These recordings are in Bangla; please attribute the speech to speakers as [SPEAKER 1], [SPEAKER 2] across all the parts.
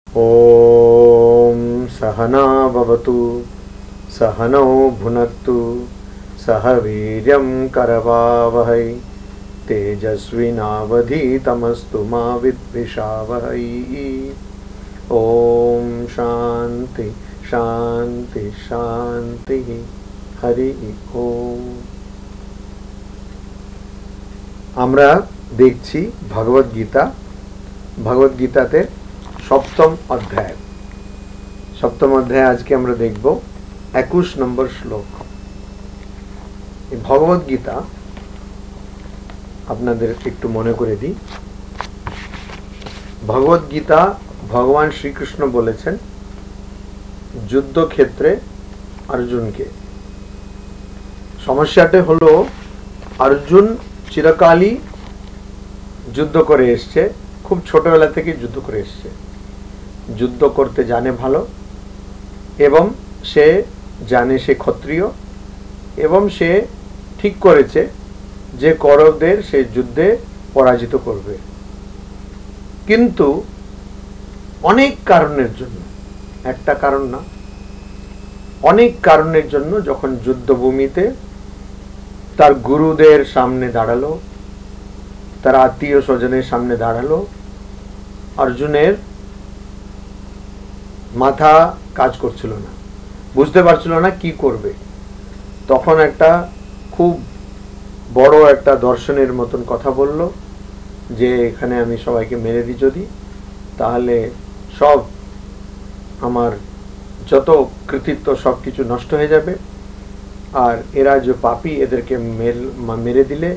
[SPEAKER 1] ओम सहना भवतु सहनौ भुनक्तु सह वीर्यं करवावहै तेजस्विनावधीतमस्तु मा विद्विषावहै। ओम शांति शांति शांति। हरि ओम। আমরা দেখছি ভগবদ্গীতা, ভগবদ্গীতাতে সপ্তম অধ্যায়। সপ্তম অধ্যায় আজকে আমরা দেখব 21 নম্বর শ্লোক। এই ভগবদ্গীতা আপনাদের একটু মনে করে দিই। ভগবদ্গীতা ভগবান শ্রীকৃষ্ণ বলেছেন যুদ্ধক্ষেত্রে অর্জুনকে। সমস্যাটা হলো অর্জুন চিরকালই যুদ্ধ করে এসছে, খুব ছোটবেলা থেকে যুদ্ধ করে এসছে, যুদ্ধ করতে জানে ভালো, এবং সে জানে সে ক্ষত্রিয়, এবং সে ঠিক করেছে যে কৌরবদের সে যুদ্ধে পরাজিত করবে। কিন্তু অনেক কারণের জন্য, একটা কারণ না, অনেক কারণের জন্য যখন যুদ্ধভূমিতে তার গুরুদের সামনে দাঁড়ালো, তার আত্মীয় স্বজনের সামনে দাঁড়ালো, অর্জুনের মাথা কাজ করছিল না, বুঝতে পারছিল না কি করবে। তখন একটা খুব বড় একটা দর্শনের মতন কথা বলল যে এখানে আমি সবাইকে মেরে দিই যদি, তাহলে সব আমার যত কৃতিত্ব সব কিছু নষ্ট হয়ে যাবে, আর এরা যে পাপী এদেরকে মেরে দিলে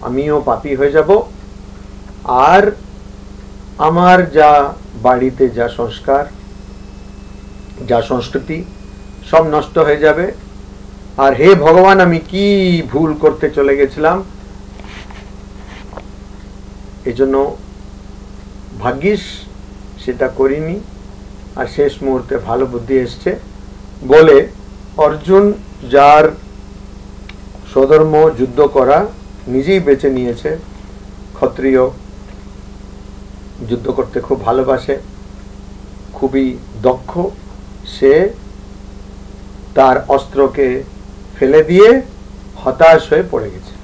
[SPEAKER 1] আমিও পাপী হয়ে যাব, আর আমার যা বাড়িতে যা সংস্কার যা সংস্কৃতি সব নষ্ট হয়ে যাবে। আর হে ভগবান, আমি কি ভুল করতে চলে গেছিলাম, এজন্য ভাগ্যিস সেটা করিনি, আর শেষ মুহূর্তে ভালো বুদ্ধি এসছে বলে অর্জুন, যার স্বধর্ম যুদ্ধ করা, নিজেই বেছে নিয়েছে। ক্ষত্রিয়, যুদ্ধ করতে খুব ভালোবাসে, খুবই দক্ষ, সে তার অস্ত্রকে ফেলে দিয়ে হতাশ হয়ে পড়ে গেছে।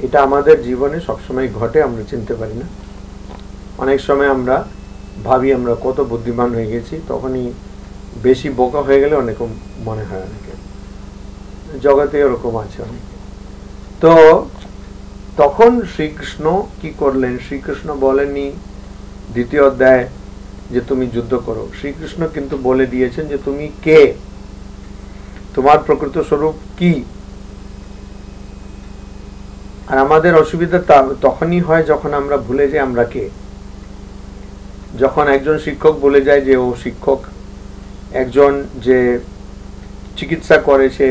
[SPEAKER 1] এটা আমাদের জীবনে সবসময় ঘটে, আমরা চিনতে পারি না। অনেক সময় আমরা ভাবি আমরা কত বুদ্ধিমান হয়ে গেছি, তখনই বেশি বোকা হয়ে গেলে অনেক মনে হয়, অনেকে জগতে এরকম আছে অনেকে। তো তখন শ্রীকৃষ্ণ কি করলেন? শ্রীকৃষ্ণ বলেননি দ্বিতীয় অধ্যায় যে তুমি যুদ্ধ করো। শ্রীকৃষ্ণ কিন্তু বলে দিয়েছেন যে তুমি কে, তোমার প্রকৃত স্বরূপ কি। আর আমাদের অসুবিধা তখনই হয় যখন আমরা ভুলে যাই আমরা কে। যখন একজন শিক্ষক ভুলে যায় যে ও শিক্ষক, একজন যে চিকিৎসা করে সে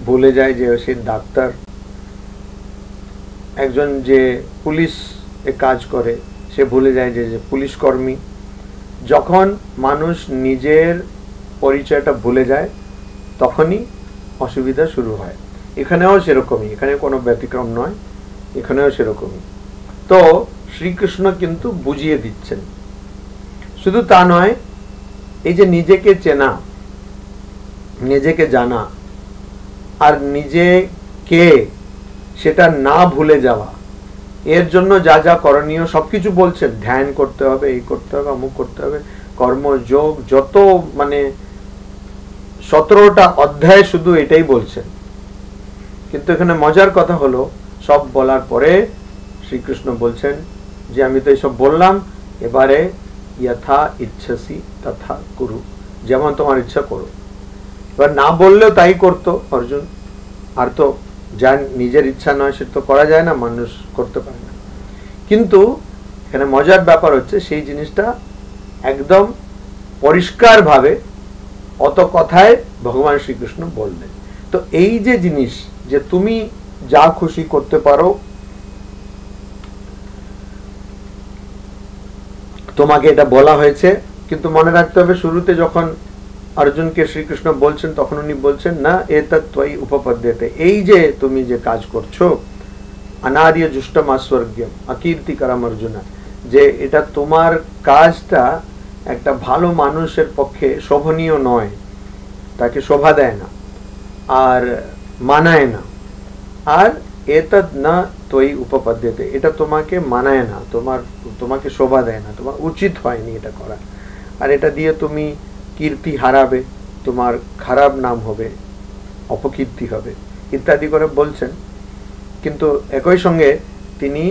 [SPEAKER 1] ভুলে যায় যে সে ডাক্তার, একজন যে পুলিশ কাজ করে সে ভুলে যায় যে পুলিশ কর্মী। যখন মানুষ নিজের পরিচয়টা ভুলে যায় তখনই অসুবিধা শুরু হয়। এখানেও সেরকমই, এখানে কোনো ব্যতিক্রম নয়, এখানেও সেরকমই। তো শ্রীকৃষ্ণ কিন্তু বুঝিয়ে দিচ্ছেন। শুধু তা নয়, এই যে নিজেকে চেনা, নিজেকে জানা, আর নিজে কে সেটা না ভুলে যাওয়া, এর জন্য যা যা করণীয় সবকিছু বলছেন। ধ্যান করতে হবে, এই করতে হবে, অমুক করতে হবে, কর্মযোগ, যত মানে 17টা অধ্যায় শুধু এটাই বলছেন। কিন্তু এখানে মজার কথা হলো, সব বলার পরে শ্রীকৃষ্ণ বলছেন যে আমি তো এইসব বললাম, এবারে যথা ইচ্ছাসি তথা কুরু, যেমন তোমার ইচ্ছা করো। এবার না বললেও তাই করতো অর্জুন। আর তো যার নিজের ইচ্ছা নয় সে তো করা যায় না, মানুষ করতে পারে না। কিন্তু এখানে মজার ব্যাপার হচ্ছে সেই জিনিসটা একদম পরিষ্কার ভাবে অত কথায় ভগবান শ্রীকৃষ্ণ বললেন। তো এই যে জিনিস যে তুমি যা খুশি করতে পারো, তোমাকে এটা বলা হয়েছে, কিন্তু মনে রাখতে হবে শুরুতে যখন অর্জুনকে শ্রীকৃষ্ণ বলছেন তখন উনি বলছেন না এতৎ ত্বয়ি উপপদ্যতে, এই যে তুমি যে কাজ করছো অনার্য জুষ্টম আস্বর্গ্যম অকীর্তিকরম অর্জুন, যে এটা তোমার কাজটা একটা ভালো মানুষের পক্ষে শোভনীয় নয়, তাকে শোভা দেয় না আর মানায় না। আর এতদ না তৈ উপপদ্যতে, এটা তোমাকে মানায় না, তোমাকে শোভা দেয় না, তোমার উচিত হয়নি এটা করা। আর এটা দিয়ে তুমি কীর্তি হারাবে, তোমার খারাপ নাম হবে, অপকীর্তি হবে ইত্যাদি করে বলছেন। কিন্তু একই সঙ্গে তিনি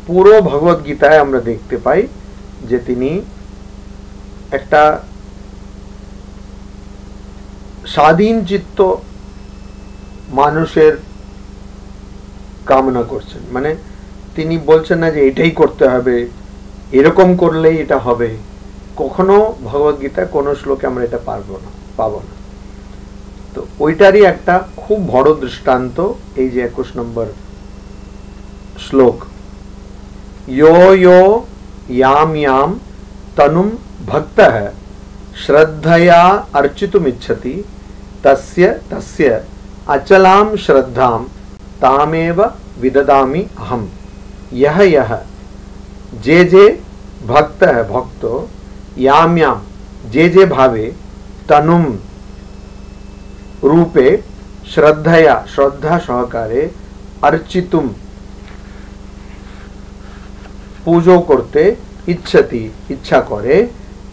[SPEAKER 1] পুরো ভগবত গীতায় আমরা দেখতে পাই যে তিনি একটা স্বাধীন চিত্ত মানুষের কামনা করছেন। মানে তিনি বলছেন না যে এটাই করতে হবে, এরকম করলেই এটা হবে। কখনো ভগবত গীতায় কোনো শ্লোকে আমরা এটা পাবো না। তো ওইটারই একটা খুব বড় দৃষ্টান্ত এই যে 21 নম্বর শ্লোক, यो यो याम याम तनुम भक्तः श्रद्धया अर्चितुमिच्छति तस्य तस्य अचलाम श्रद्धाम तामेव विददामि अहम। यह यह जे जे भक्त है भक्तो याम याम जे जे भावे तनुम रूपे श्रद्धया श्रद्धा सहकारे अर्चितुम पूजो करते इच्छति इच्छा करे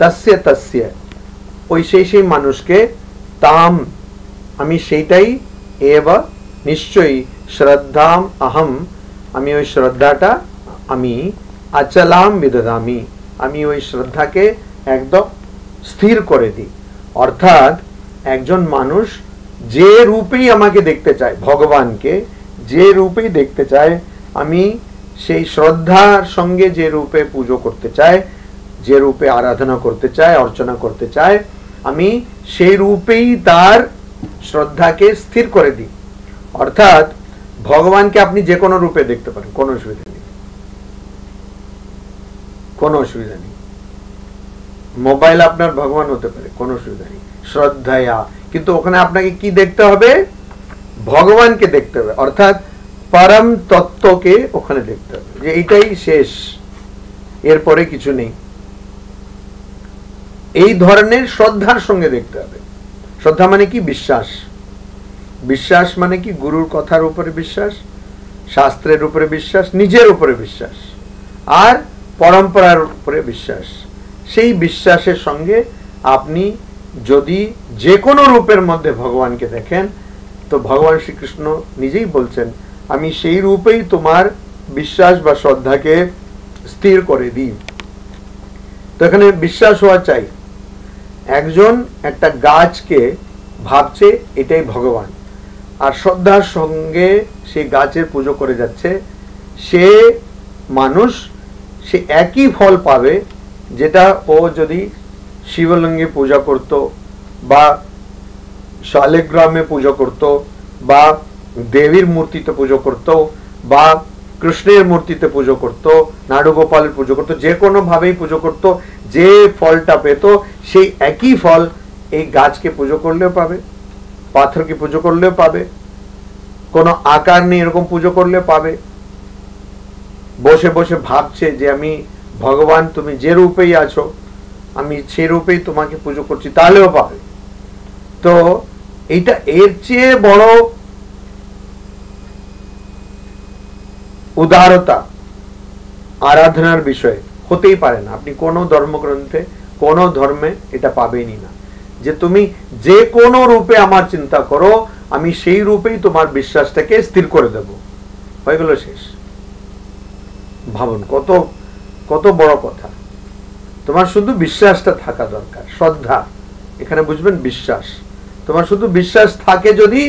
[SPEAKER 1] तस्य तस्य ওই সেই মানুষকে তাম আমি সেইটাই এব নিশ্চয়ই শ্রদ্ধাম अहम আমি ওই শ্রদ্ধাটা আমি अचलाम विददामि আমি ওই শ্রদ্ধাকে একদম স্থির করে দিই। অর্থাৎ একজন মানুষ যে রূপেই আমাকে দেখতে চায়, ভগবানকে যে রূপেই দেখতে চায়, আমি সেই শ্রদ্ধার সঙ্গে যে রূপে পুজো করতে চায়, যে রূপে আরাধনা করতে চায়, অর্চনা করতে চায়, আমি সেই রূপেই তার শ্রদ্ধাকে স্থির করে দিই। অর্থাৎ ভগবানকে আপনি যে কোনো রূপে দেখতে পারেন, কোনো অসুবিধা নেই, কোনো অসুবিধা নেই। মোবাইল আপনার ভগবান হতে পারে, কোনো অসুবিধা নেই, শ্রদ্ধায়া। কিন্তু ওখানে আপনাকে কি দেখতে হবে? ভগবানকে দেখতে হবে, অর্থাৎ পরম তত্ত্বকে ওখানে দেখতে হবে যে এইটাই শেষ, এরপরে কিছু নেই। এই ধরনের শ্রদ্ধার সঙ্গে দেখতে হবে। শ্রদ্ধা মানে কি? বিশ্বাস। বিশ্বাস মানে কি? গুরুর কথার উপরে বিশ্বাস, শাস্ত্রের উপরে বিশ্বাস, নিজের উপরে বিশ্বাস আর পরম্পরার উপরে বিশ্বাস। সেই বিশ্বাসের সঙ্গে আপনি যদি যে কোনো রূপের মধ্যে ভগবানকে দেখেন, তো ভগবান শ্রীকৃষ্ণ নিজেই বলছেন আমি সেই রূপেই তোমার বিশ্বাস বা শ্রদ্ধাকে স্থির করে দিই। তো এখানে বিশ্বাস হওয়া চাই। একজন একটা গাছকে ভাবছে এটাই ভগবান, আর শ্রদ্ধার সঙ্গে সেই গাছের পুজো করে যাচ্ছে, সে মানুষ সে একই ফল পাবে যেটা ও যদি শিবলিঙ্গে পূজা করত বা শালিগ্রামে পুজো করত বা দেবীর মূর্তিতে পুজো করত বা কৃষ্ণের মূর্তিতে পুজো করত, নাড়ুগোপালের পুজো করত, যে কোনো ভাবেই পুজো করত, যে ফলটা পেত সেই একই ফল এই গাছকে পুজো করলেও পাবে, পাথরকে পুজো করলেও পাবে, কোনো আকার নেই এরকম পুজো করলেও পাবে। বসে বসে ভাবছে যে আমি ভগবান, তুমি যে রূপেই আছো আমি সে রূপেই তোমাকে পুজো করছি, তাহলেও পাবে। তো এইটা এর চেয়ে বড় উদারতা আরাধনার বিষয় হতেই পারে না। আপনি কোনো ধর্মগ্রন্থে কোনো ধর্মে এটা পাবেনই না যে তুমি যে কোনো রূপে আমার চিন্তা করো, আমি সেই রূপেই তোমার বিশ্বাসটাকে স্থির করে দেব, হয়ে গেল, শেষ। ভাবুন কত কত বড় কথা। তোমার শুধু বিশ্বাসটা থাকা দরকার, শ্রদ্ধা, এখানে বুঝবেন বিশ্বাস। তোমার শুধু বিশ্বাস থাকে যদি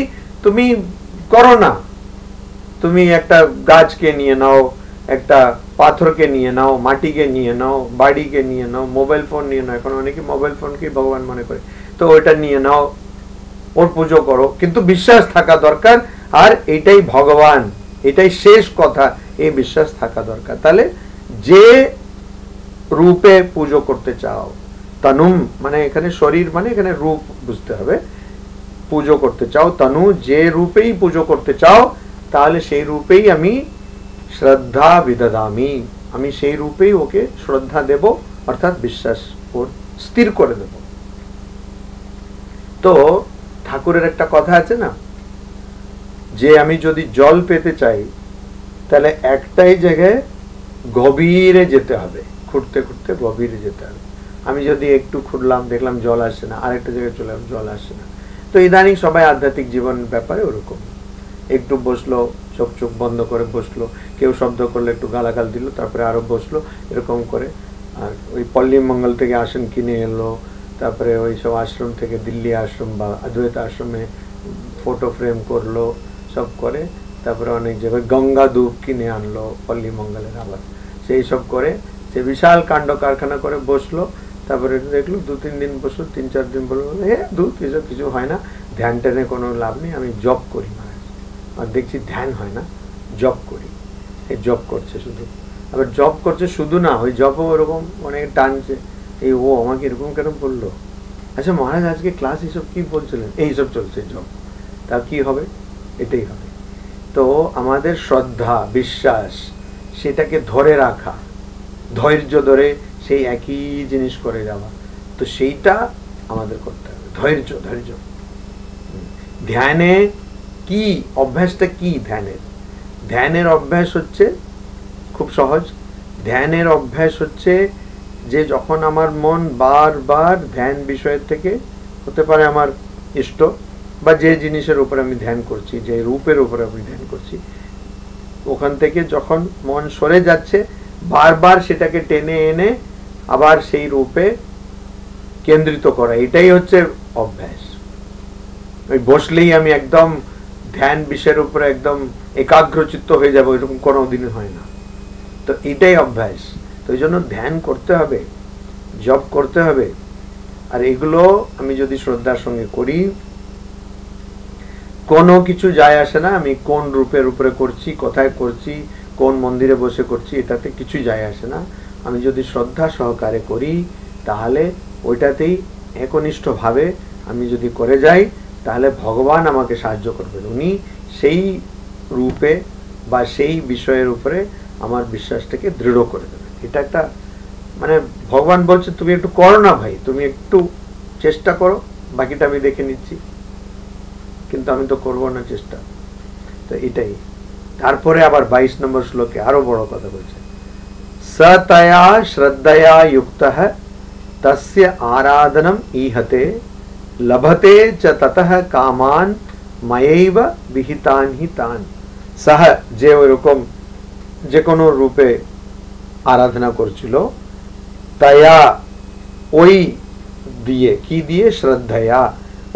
[SPEAKER 1] তুমি করো না, তুমি একটা গাছকে নিয়ে নাও, একটা পাথরকে নিয়ে নাও, মাটিকে নিয়ে নাও, বাড়িকে নিয়ে নাও, মোবাইল ফোন নিয়ে নাও, এখন অনেকে মোবাইল ফোনকে ভগবান মনে করে, তো ওইটা নিয়ে নাও, ওর পুজো করো, কিন্তু বিশ্বাস থাকা দরকার। আর এটাই ভগবান, এটাই শেষ কথা, এই বিশ্বাস থাকা দরকার। তাহলে যে রূপে পুজো করতে চাও, তনুম মানে এখানে শরীর, মানে এখানে রূপ বুঝতে হবে, পুজো করতে চাও, তনু যে রূপেই পুজো করতে চাও, তাহলে সেই রূপেই আমি শ্রদ্ধা বিদদামি, আমি সেই রূপেই ওকে শ্রদ্ধা দেব, অর্থাৎ বিশ্বাস ওর স্থির করে দেব। তো ঠাকুরের একটা কথা আছে না, যে আমি যদি জল পেতে চাই তাহলে একটাই জায়গায় গভীরে যেতে হবে, খুঁড়তে খুঁড়তে গভীরে যেতে হবে। আমি যদি একটু খুঁড়লাম, দেখলাম জল আসছে না, আরেকটা জায়গায় চলে গেলাম, জল আসছে না। তো ইদানিং সবাই আধ্যাত্মিক জীবন ব্যাপারে ওরকম, একটু বসলো, চোখ চোখ বন্ধ করে বসলো, কেউ শব্দ করলে একটু গালাগাল দিল, তারপরে আরো বসলো, এরকম করে। আর ওই পল্লী মঙ্গল থেকে আসন কিনে এলো, তারপরে ওই সব আশ্রম থেকে দিল্লি আশ্রম বা অদ্বৈত আশ্রমে ফটো ফ্রেম করলো, সব করে। তারপরে অনেক জায়গায় গঙ্গা ধূপ কিনে আনলো পল্লী মঙ্গলের, আবার সেই সব করে সে বিশাল কাণ্ড কারখানা করে বসলো। তারপরে দেখলো 2-3 দিন বসলো, 3-4 দিন বললো ধূপ এসব কিছু হয় না, ধ্যান ট্যানে কোনো লাভ নেই, আমি জব করি না। আর দেখছি ধ্যান হয় না, জব করি। এই জব করছে শুধু, আবার জব করছে শুধু না, ওই জবও ওরকম অনেক টানছে। এই ও আমাকে এরকম কেন বললো, আচ্ছা মহারাজ আজকে ক্লাস এইসব কি বলছিলেন, এইসব চলছে জব। তা কি হবে? এটাই হবে। তো আমাদের শ্রদ্ধা, বিশ্বাস, সেটাকে ধরে রাখা, ধৈর্য ধরে সেই একই জিনিস করে যাওয়া, তো সেইটা আমাদের করতে হবে। ধৈর্য, ধৈর্য। ধ্যানে কি অভ্যাসটা কি? ধ্যানের অভ্যাস হচ্ছে খুব সহজ। ধ্যানের অভ্যাস হচ্ছে যে যখন আমার মন বারবার ধ্যান বিষয়ের থেকে, হতে পারে আমার ইষ্ট বা যে জিনিসের উপর আমি ধ্যান করছি, যে রূপের উপর আমি ধ্যান করছি, ওখান থেকে যখন মন সরে যাচ্ছে, বারবার সেটাকে টেনে এনে আবার সেই রূপে কেন্দ্রিত করা, এটাই হচ্ছে অভ্যাস। ওই বসলেই আমি একদম ধ্যান বিষয়ের উপরে একদম একাগ্রচিত্ত হয়ে যাবো, এরকম কোনো দিন হয় না। তো এটাই অভ্যাস। তো এই জন্য ধ্যান করতে হবে, জপ করতে হবে। আর এগুলো আমি যদি শ্রদ্ধার সঙ্গে করি, কোনো কিছু যায় আসে না আমি কোন রূপের উপরে করছি, কোথায় করছি, কোন মন্দিরে বসে করছি, এটাতে কিছু যায় আসে না। আমি যদি শ্রদ্ধা সহকারে করি, তাহলে ওইটাতেই একনিষ্ঠভাবে আমি যদি করে যাই, তাহলে ভগবান আমাকে সাহায্য করবেন। উনি সেই রূপে বা সেই বিষয়ের উপরে আমার বিশ্বাসটাকে দৃঢ় করে দেবেন। এটা একটা মানে ভগবান বলছে তুমি একটু করো না ভাই, তুমি একটু চেষ্টা করো, বাকিটা আমি দেখে নিচ্ছি। কিন্তু আমি তো করবো না চেষ্টা। তো এটাই। তারপরে আবার 22 নম্বর শ্লোকে আরো বড় কথা বলছে, সতয়া শ্রদ্ধয়া যুক্তঃ তস্য আরাধনম ইহতে লভতে চ ততঃ কামান ময়ৈব বিহিতান হি তান। সহ, যে ওইরকম যে কোনো রূপে আরাধনা করছিল, তয়া ওই দিয়ে, কি দিয়ে? শ্রদ্ধয়া,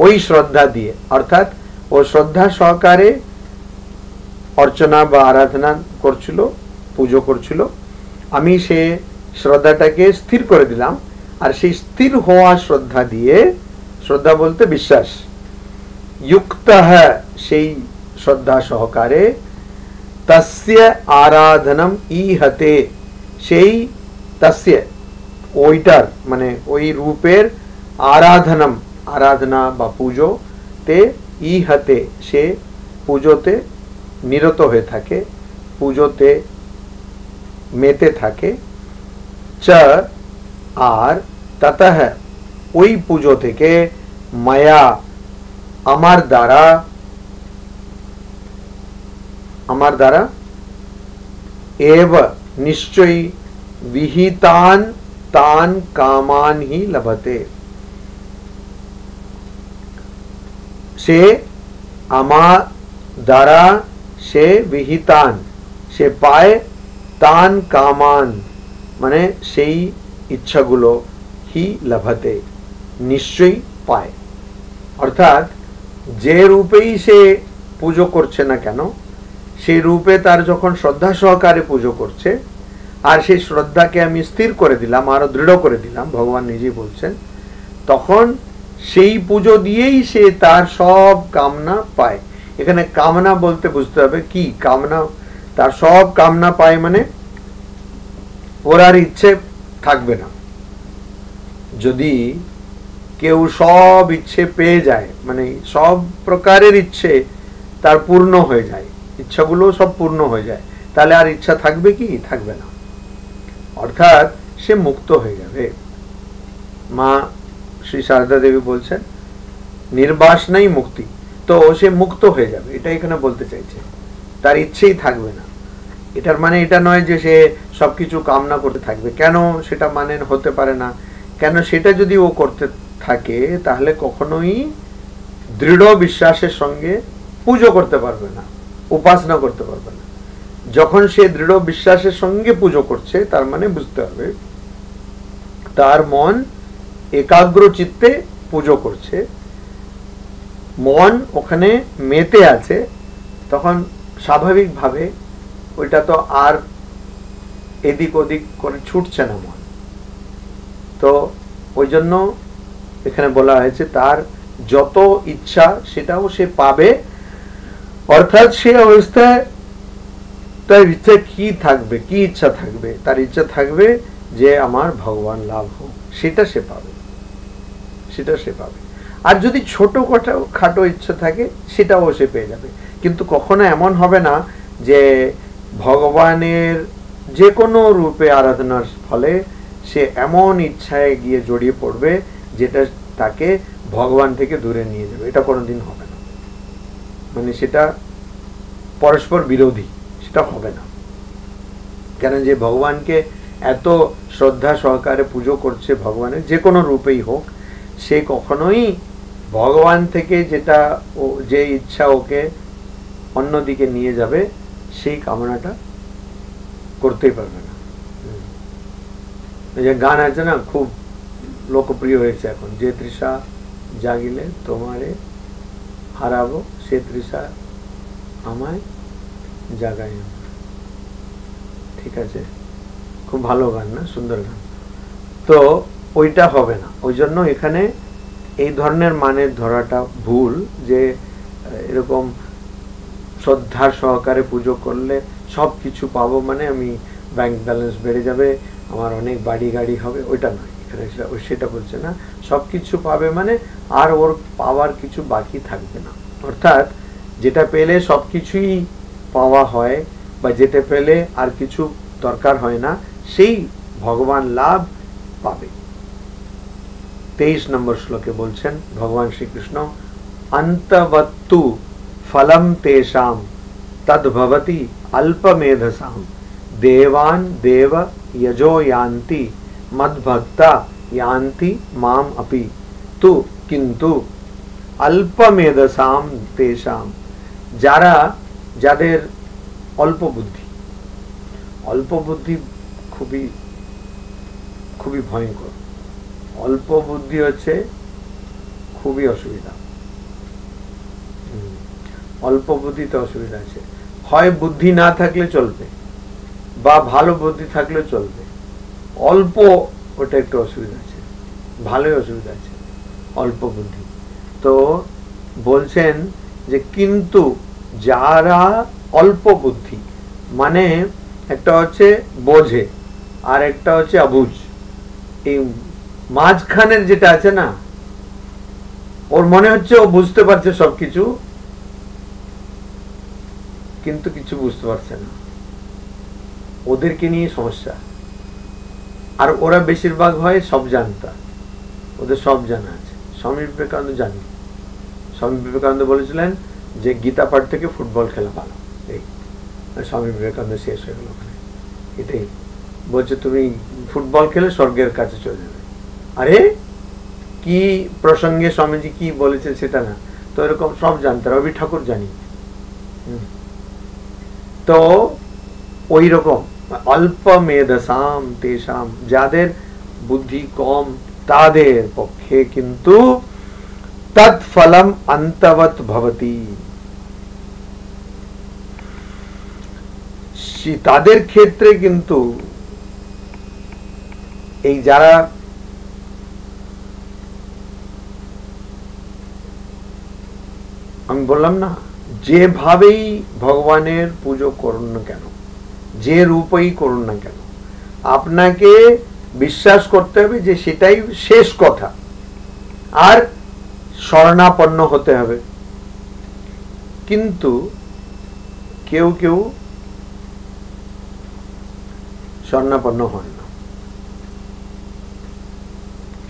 [SPEAKER 1] ওই শ্রদ্ধা দিয়ে, অর্থাৎ ও শ্রদ্ধা সহকারে অর্চনা বা আরাধনা করছিল, পুজো করছিল। আমি সে শ্রদ্ধাটাকে স্থির করে দিলাম, আর সেই স্থির হওয়া শ্রদ্ধা দিয়ে, শ্রদ্ধা বলতে বিশ্বাস, যুক্ত সেই শ্রদ্ধা সহকারে, তস্য আরাধনম ইহতে, সেই তস্য ওইটার মানে ওই রূপের আরাধনম, আরাধনা বা পুজো তে, ইহতে সে পুজোতে নিরত হয়ে থাকে, পুজোতে মেতে থাকে, চ আর ততঃ ওই পুজো থেকে, মায়া আমার দ্বারা এব নিশ্চয়ই বিহিতান তান কামান হি লভতে, সে আমার দ্বারা সে বিহিতান সে পায়, তান কামান মানে সেই ইচ্ছাগুলো, হি লভতে নিশ্চয়ই পায়। অর্থাৎ যে রূপেই সে পুজো করছে না কেন, সেই রূপে তার যখন শ্রদ্ধা সহকারে পুজো করছে, আর সেই শ্রদ্ধাকে আমি স্থির করে দিলাম, আরো দৃঢ় করে দিলাম, ভগবান নিজেই বলছেন, তখন সেই পুজো দিয়েই সে তার সব কামনা পায়। এখানে কামনা বলতে বুঝতে হবে কি কামনা, তার সব কামনা পায় মানে ওর আর ইচ্ছে থাকবে না। যদি কেউ সব ইচ্ছে পেয়ে যায়, মানে সব প্রকারের ইচ্ছে তার পূর্ণ হয়ে যায়, ইচ্ছাগুলো সব পূর্ণ হয়ে যায়, তাহলে আর ইচ্ছা থাকবে কি? থাকবে না। অর্থাৎ সে মুক্ত হয়ে যাবে। মা শ্রী সারদা দেবী বলছেন নির্বাসনাই মুক্তি, তো সে মুক্ত হয়ে যাবে, এটা এখানে বলতে চাইছে। তার ইচ্ছেই থাকবে না। এটার মানে এটা নয় যে সে সবকিছু কামনা করতে থাকবে, কেন সেটা মানে হতে পারে না। কেন সেটা যদি ও করতে থাকে তাহলে কখনোই দৃঢ় বিশ্বাসের সঙ্গে পুজো করতে পারবে না, উপাসনা করতে পারবে না। যখন সে দৃঢ় বিশ্বাসের সঙ্গে পুজো করছে তার মানে বুঝতে হবে তার মন একাগ্র চিত্তে পুজো করছে, মন ওখানে মেতে আছে, তখন স্বাভাবিকভাবে ওইটা তো আর এদিক ওদিক করে ছুটছে না মন। তো ওই জন্য এখানে বলা হয়েছে তার যত ইচ্ছা সেটাও সে পাবে, অর্থাৎ সে অবস্থায় তার ইচ্ছা কি থাকবে, কি ইচ্ছা থাকবে, তার ইচ্ছা থাকবে যে আমার ভগবান লাভ হোক, সেটা সে পাবে, সেটা সে পাবে। আর যদি ছোট খাটো ইচ্ছা থাকে সেটাও সে পেয়ে যাবে। কিন্তু কখনো এমন হবে না যে ভগবানের যে কোনো রূপে আরাধনার ফলে সে এমন ইচ্ছায় গিয়ে জড়িয়ে পড়বে যেটা তাকে ভগবান থেকে দূরে নিয়ে যাবে, এটা কোনোদিন হবে না। মানে সেটা পরস্পর বিরোধী, সেটা হবে না। কেন যে ভগবানকে এত শ্রদ্ধা সহকারে পুজো করছে, ভগবানের যে কোনো রূপেই হোক, সে কখনোই ভগবান থেকে যেটা যে ইচ্ছা ওকে অন্যদিকে নিয়ে যাবে সেই কামনাটা করতেই পারবে না। যে গান আছে না, খুব লোকপ্রিয় হয়েছে এখন, যে তৃষা জাগিলে তোমারে হারাবো, সে তৃষা আমায় জাগাই। ঠিক আছে, খুব ভালো গান না, সুন্দর গান। তো ওইটা হবে না। ওই জন্য এখানে এই ধরনের মানের ধরাটা ভুল, যে এরকম শ্রদ্ধার সহকারে পুজো করলে সব কিছু পাবো, মানে আমি ব্যাংক ব্যালেন্স বেড়ে যাবে, আমার অনেক বাড়ি গাড়ি হবে, ওইটা নয়। এখানে সেটা বলছে না। সব কিছু পাবে মানে আর ওর পাওয়ার কিছু বাকি থাকবে না। অর্থাৎ যেটা পেলে সব কিছুই পাওয়া হয়, বা যেটা পেলে আর কিছু দরকার হয় না, সেই ভগবান লাভ পাবে। 23 নম্বর শ্লোকে বলছেন ভগবান শ্রীকৃষ্ণ, অন্তবত্তু ফলম তেষাম তদ্ভবতি অল্পমেধসাম দেবান দেব यजो यान्ति मद्भक्ता यान्ति माम अपि तु किन्तु अल्पमेधसाम तेषाम, যারা যাদের অল্প বুদ্ধি, অল্প বুদ্ধি খুবই খুবই ভয়ঙ্কর। অল্প বুদ্ধি হচ্ছে খুবই অসুবিধা। অল্প বুদ্ধিতে অসুবিধা আছে। হয় বুদ্ধি না থাকলে চলবে, বা ভালো বুদ্ধি থাকলে চলবে। অল্প, ওটা একটু অসুবিধা আছে, ভালোই অসুবিধা আছে অল্প বুদ্ধি। তো বলছেন যে কিন্তু যারা অল্প বুদ্ধি, মানে একটা হচ্ছে বোঝে আর একটা হচ্ছে অবুঝ, এই মাঝখানের যেটা আছে না, ওর মনে হচ্ছে ও বুঝতে পারছে সবকিছু, কিন্তু কিছু বুঝতে পারছে না, ওদেরকে নিয়ে সমস্যা। আর ওরা বেশিরভাগ হয় সব জানতা, ওদের সব জানা আছে। স্বামী বিবেকানন্দ জানি, স্বামী বিবেকানন্দ বলেছিলেন যে গীতা পাঠ থেকে ফুটবল খেলা ভালো। এই স্বামী বিবেকানন্দ শেষ হয়ে গেল ওখানে। এটাই বলছে, তুমি ফুটবল খেলে স্বর্গের কাছে চলে যাবে। আরে কি প্রসঙ্গে স্বামীজি কি বলেছে সেটা না, তো এরকম সব জানতে, রবি ঠাকুর জানি। তো ওই রকম অল্প মেধসাম তেষাম, যাদের বুদ্ধি কম তাদের পক্ষে কিন্তু তৎফলম অন্তবৎ ভবতি, তাদের ক্ষেত্রে কিন্তু এই যারা আমি বললাম না, যেভাবেই ভগবানের পুজো করুন না কেন, যে রূপেই করুন না কেন, আপনাকে বিশ্বাস করতে হবে যে সেটাই শেষ কথা, আর শরণাপন্ন হতে হবে। কিন্তু কেউ কেউ শরণাপন্ন হন না,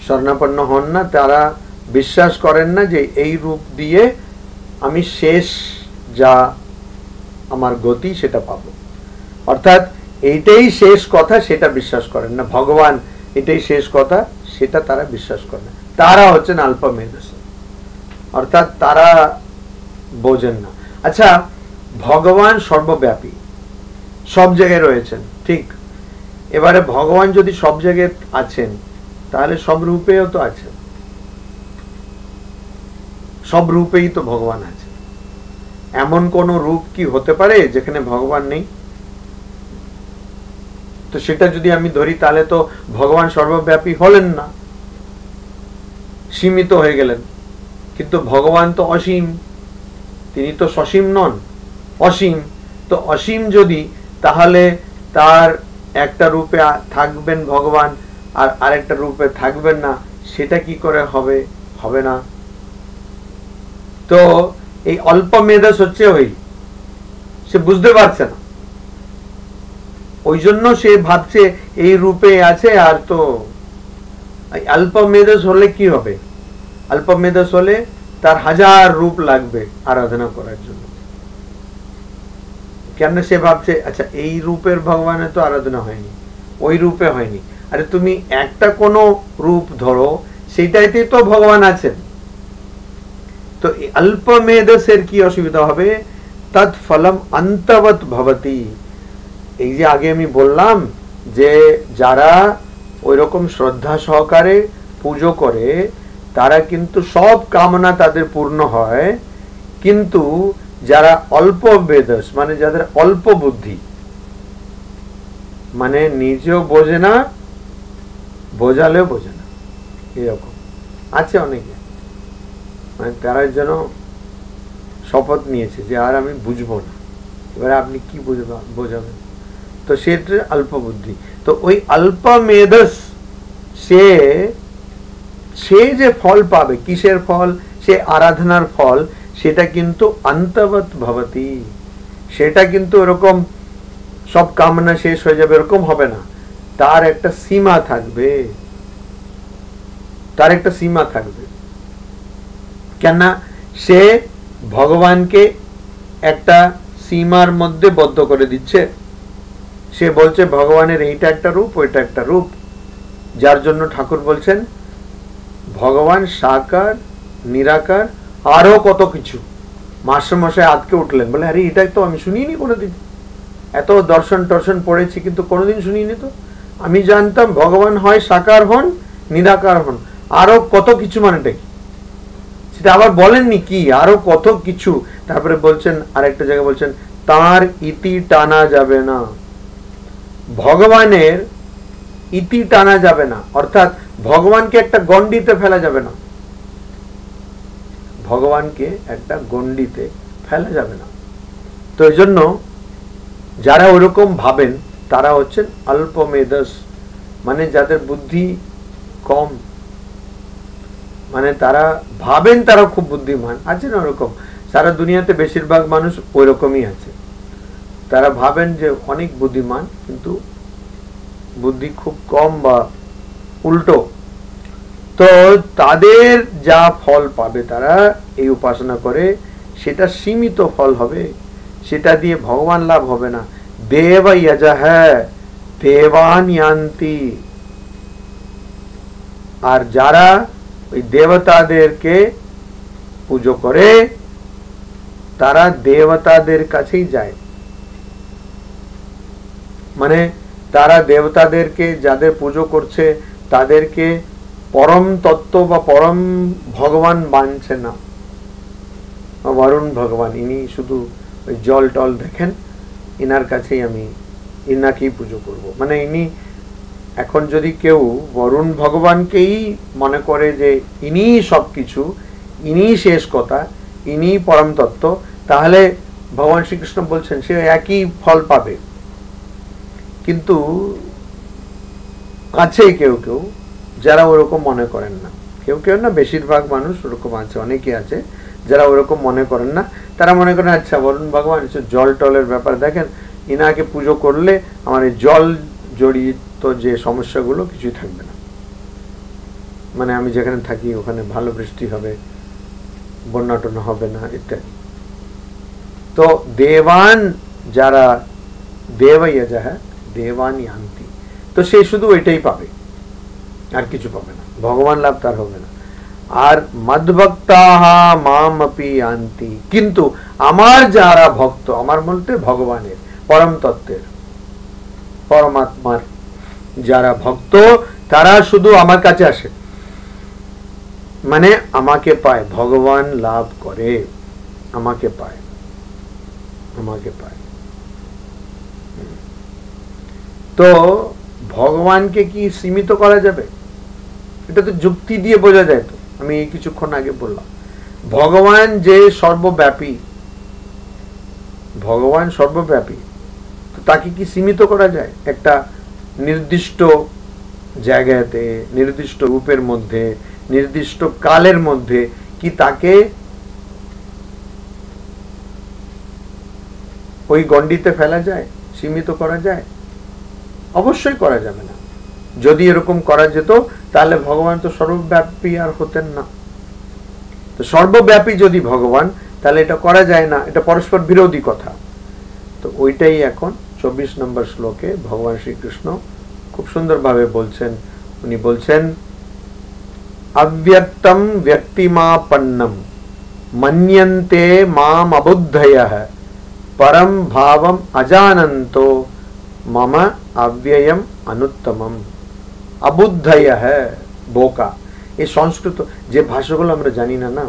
[SPEAKER 1] শরণাপন্ন হন না, তারা বিশ্বাস করেন না যে এই রূপ দিয়ে আমি শেষ যা আমার গতি সেটা পাবো। অর্থাৎ এইটাই শেষ কথা সেটা বিশ্বাস করেন না, ভগবান এটাই শেষ কথা সেটা তারা বিশ্বাস করে না। তারা হচ্ছেন অল্পমেধস, অর্থাৎ তারা বোঝেন না। আচ্ছা, ভগবান সর্বব্যাপী, সব জায়গায় রয়েছেন, ঠিক। এবারে ভগবান যদি সব জায়গায় আছেন তাহলে সব রূপেও তো আছেন, সব রূপেই তো ভগবান আছে। এমন কোন রূপ কি হতে পারে যেখানে ভগবান নেই? তো সেটা যদি আমি ধরি তাহলে তো ভগবান সর্বব্যাপী হলেন না, সীমিত হয়ে গেলেন। কিন্তু ভগবান তো অসীম, তিনি তো সসীম নন, অসীম। তো অসীম যদি, তাহলে তার একটা রূপে থাকবেন ভগবান আর আরেকটা রূপে থাকবেন না, সেটা কি করে হবে? হবে না। তো এই অল্পমেধস হচ্ছে ওই, সে বুঝতে পারছে না, ওই জন্য সে ভাবছে এই রূপে আছে। আর তো অল্পমেধস হলে কি হবে? অল্পমেধস হলে তার 1000 রূপ লাগবে আরাধনা করার জন্য। কেন সে ভাবছে আচ্ছা এই রূপের ভগবানের তো আরাধনা হয়নি, ওই রূপে হয়নি। আরে তুমি একটা কোনো রূপ ধরো, সেটাইতে তো ভগবান আছেন। তো অল্পমেধসের কি অসুবিধা হবে? তৎ ফলম অন্তবৎ ভবতি। এই যে আগে আমি বললাম যে যারা ওই রকম শ্রদ্ধা সহকারে পুজো করে তারা কিন্তু সব কামনা তাদের পূর্ণ হয়। কিন্তু যারা অল্প বেদস, মানে যাদের অল্প বুদ্ধি, মানে নিজেও বোঝে না, বোঝালেও বোঝে না, এরকম আছে অনেকে, মানে তারা যেন শপথ নিয়েছে যে আর আমি বুঝবো না। এবারে আপনি কি বোঝাবেন? তো সেটা অল্প বুদ্ধি। তো ওই অল্প মেধস সে যে ফল পাবে, কিসের ফল? সে আরাধনার ফল, সেটা কিন্তু অন্তবৎ ভবতি। সেটা কিন্তু এরকম সব কামনা শেষ হয়ে যাবে এরকম হবে না, তার একটা সীমা থাকবে, তার একটা সীমা থাকবে। কেন? সে ভগবানকে একটা সীমার মধ্যে বদ্ধ করে দিচ্ছে। সে বলছে ভগবানের এইটা একটা রূপ, ওইটা একটা রূপ, যার জন্য ঠাকুর বলছেন ভগবান সাকার, নিরাকার, আরো কত কিছু। মাস্টারমশাই আজকে উঠলেন, বলে আরে এটাই তো আমি শুনিনি কোনোদিন, এত দর্শন টর্শন পড়েছি কিন্তু কোনোদিন শুনিনি তো। আমি জানতাম ভগবান হয় সাকার হন, নিরাকার হন, আরো কত কিছু, মানেটা কি সেটা আবার বলেননি কি, আরো কত কিছু। তারপরে বলছেন আরেকটা জায়গায় বলছেন তার ইতি টানা যাবে না, ভগবানের ইতি টানা যাবে না, অর্থাৎ ভগবানকে একটা গণ্ডিতে ফেলা যাবে না, ভগবানকে একটা গণ্ডিতে ফেলা যাবে না। তো এই জন্য যারা ওরকম ভাবেন তারা হচ্ছেন অল্পমেধস, মানে যাদের বুদ্ধি কম, মানে তারা ভাবেন তারা খুব বুদ্ধিমান। আছে না ওরকম? সারা দুনিয়াতে বেশিরভাগ মানুষ ওই রকমই আছে, তারা ভাবেন যে অনেক বুদ্ধিমান কিন্তু বুদ্ধি খুব কম বা উল্টো। তো তাদের যা ফল পাবে, তারা এই উপাসনা করে সেটা সীমিত ফল হবে, সেটা দিয়ে ভগবান লাভ হবে না। দেব যজঃ দেবান ইয়ান্তি। আর যারা ওই দেবতাদেরকে পুজো করে তারা দেবতাদের কাছেই যায়, মানে তারা দেবতাদেরকে যাদের পুজো করছে তাদেরকে পরম তত্ত্ব বা পরম ভগবান মানছে না। বরুণ ভগবান, ইনি শুধু ওই জল টল দেখেন, ইনার কাছেই আমি ইনাকেই পুজো করব। মানে ইনি এখন যদি কেউ বরুণ ভগবানকেই মনে করে যে ইনি সবকিছু, ইনি শেষ কথা, ইনি পরম তত্ত্ব, তাহলে ভগবান শ্রীকৃষ্ণ বলছেন সে একই ফল পাবে। কিন্তু আছে কেউ কেউ যারা ওরকম মনে করেন না, কেউ কেউ না, বেশিরভাগ মানুষ ওরকম আছে, অনেকে আছে যারা ওরকম মনে করেন না। তারা মনে করেন আচ্ছা বরুণ ভগবান জল টলের ব্যাপার দেখেন, ইনাকে পুজো করলে আমার এই জল জড়িত যে সমস্যাগুলো কিছুই থাকবে না। মানে আমি যেখানে থাকি ওখানে ভালো বৃষ্টি হবে, বন্যা টন্যা হবে না ইত্যাদি। তো দেবান যারা দেবয়জা দেবান ইয়ান্তি, তো সে শুধু ওইটাই পাবে, আর কিছু পাবে না, ভগবান লাভ তার হবে না। আর মদ্ভক্তাহ মাম আপি ইয়ান্তি, কিন্তু আমার যারা ভক্ত, আমার বলতে ভগবানের, পরম তত্ত্বের, পরমাত্মার যারা ভক্ত, তারা শুধু আমার কাছে আসে, মানে আমাকে পায়, ভগবান লাভ করে, আমাকে পায়, আমাকে পায়। তো ভগবানকে কি সীমিত করা যাবে? এটা তো যুক্তি দিয়ে বোঝা যায়। তো আমি এই কিছুক্ষণ আগে বললাম, ভগবান যে সর্বব্যাপী, ভগবান সর্বব্যাপী, তো তাকে কি সীমিত করা যায় একটা নির্দিষ্ট জায়গাতে, নির্দিষ্ট রূপের মধ্যে, নির্দিষ্ট কালের মধ্যে? কি তাকে ওই গণ্ডিতে ফেলা যায়, সীমিত করা যায়? অবশ্যই করা যাবে না। যদি এরকম করা যেত তাহলে ভগবান তো সর্বব্যাপী আর হতেন না। তো সর্বব্যাপী যদি ভগবান, তাহলে এটা করা যায় না, এটা পরস্পর বিরোধী কথা। তো ওইটাই এখন 24 নম্বর শ্লোকে ভগবান শ্রীকৃষ্ণ খুব সুন্দরভাবে বলছেন। উনি বলছেন, অব্যক্তম ব্যক্তিমাপন্নম মন্যন্তে মাম অবুদ্ধয়ঃ परम भावम अजानन्तो मम अव्ययम अनुत्तमम। अबुद्धय है बोका। এই সংস্কৃত যে ভাষাগুলো আমরা জানি না, না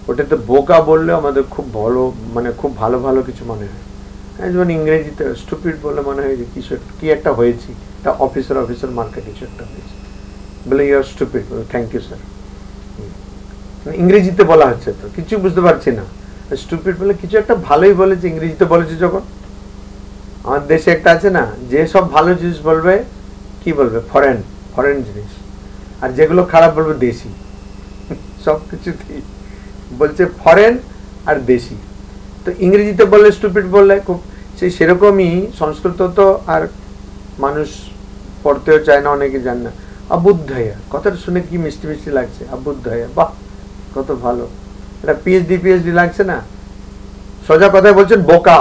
[SPEAKER 1] ওটাতে বোকা বললে আমাদের খুব ভালো, মানে খুব ভালো ভালো কিছু মনে হয়। যেমন ইংরেজিতে স্টুপিড বলে মনে হয় যে কিছু কি একটা হয়েছে, একটা অফিসার মার্কে কিছু একটা হয়েছে, বলে you are stupid, thank you sir. ইংরেজিতে বলা হচ্ছে, তো কিছু বুঝতে পারছি না। স্টুপিড বলে কিছু একটা ভালোই বলেছে, ইংরেজিতে বলেছে যখন। আমার দেশে একটা আছে না, যে সব ভালো জিনিস বলবে কি বলবে, ফরেন, ফরেন জিনিস, আর যেগুলো খারাপ বলবে দেশি। সব কিছুতেই বলছে ফরেন আর দেশি। তো ইংরেজিতে বললে স্টুপিড বললে খুব সেরকমই সংস্কৃত তো আর মানুষ পড়তেও চায় না, অনেকে জানে না। অবুদ্ধয়া কথাটা শুনে কি মিষ্টি মিষ্টি লাগছে, অবুদ্ধয়া, বাহ কত ভালো, এটা পিএইচডি লাগছে না। সোজা কথায় বলছেন বোকা।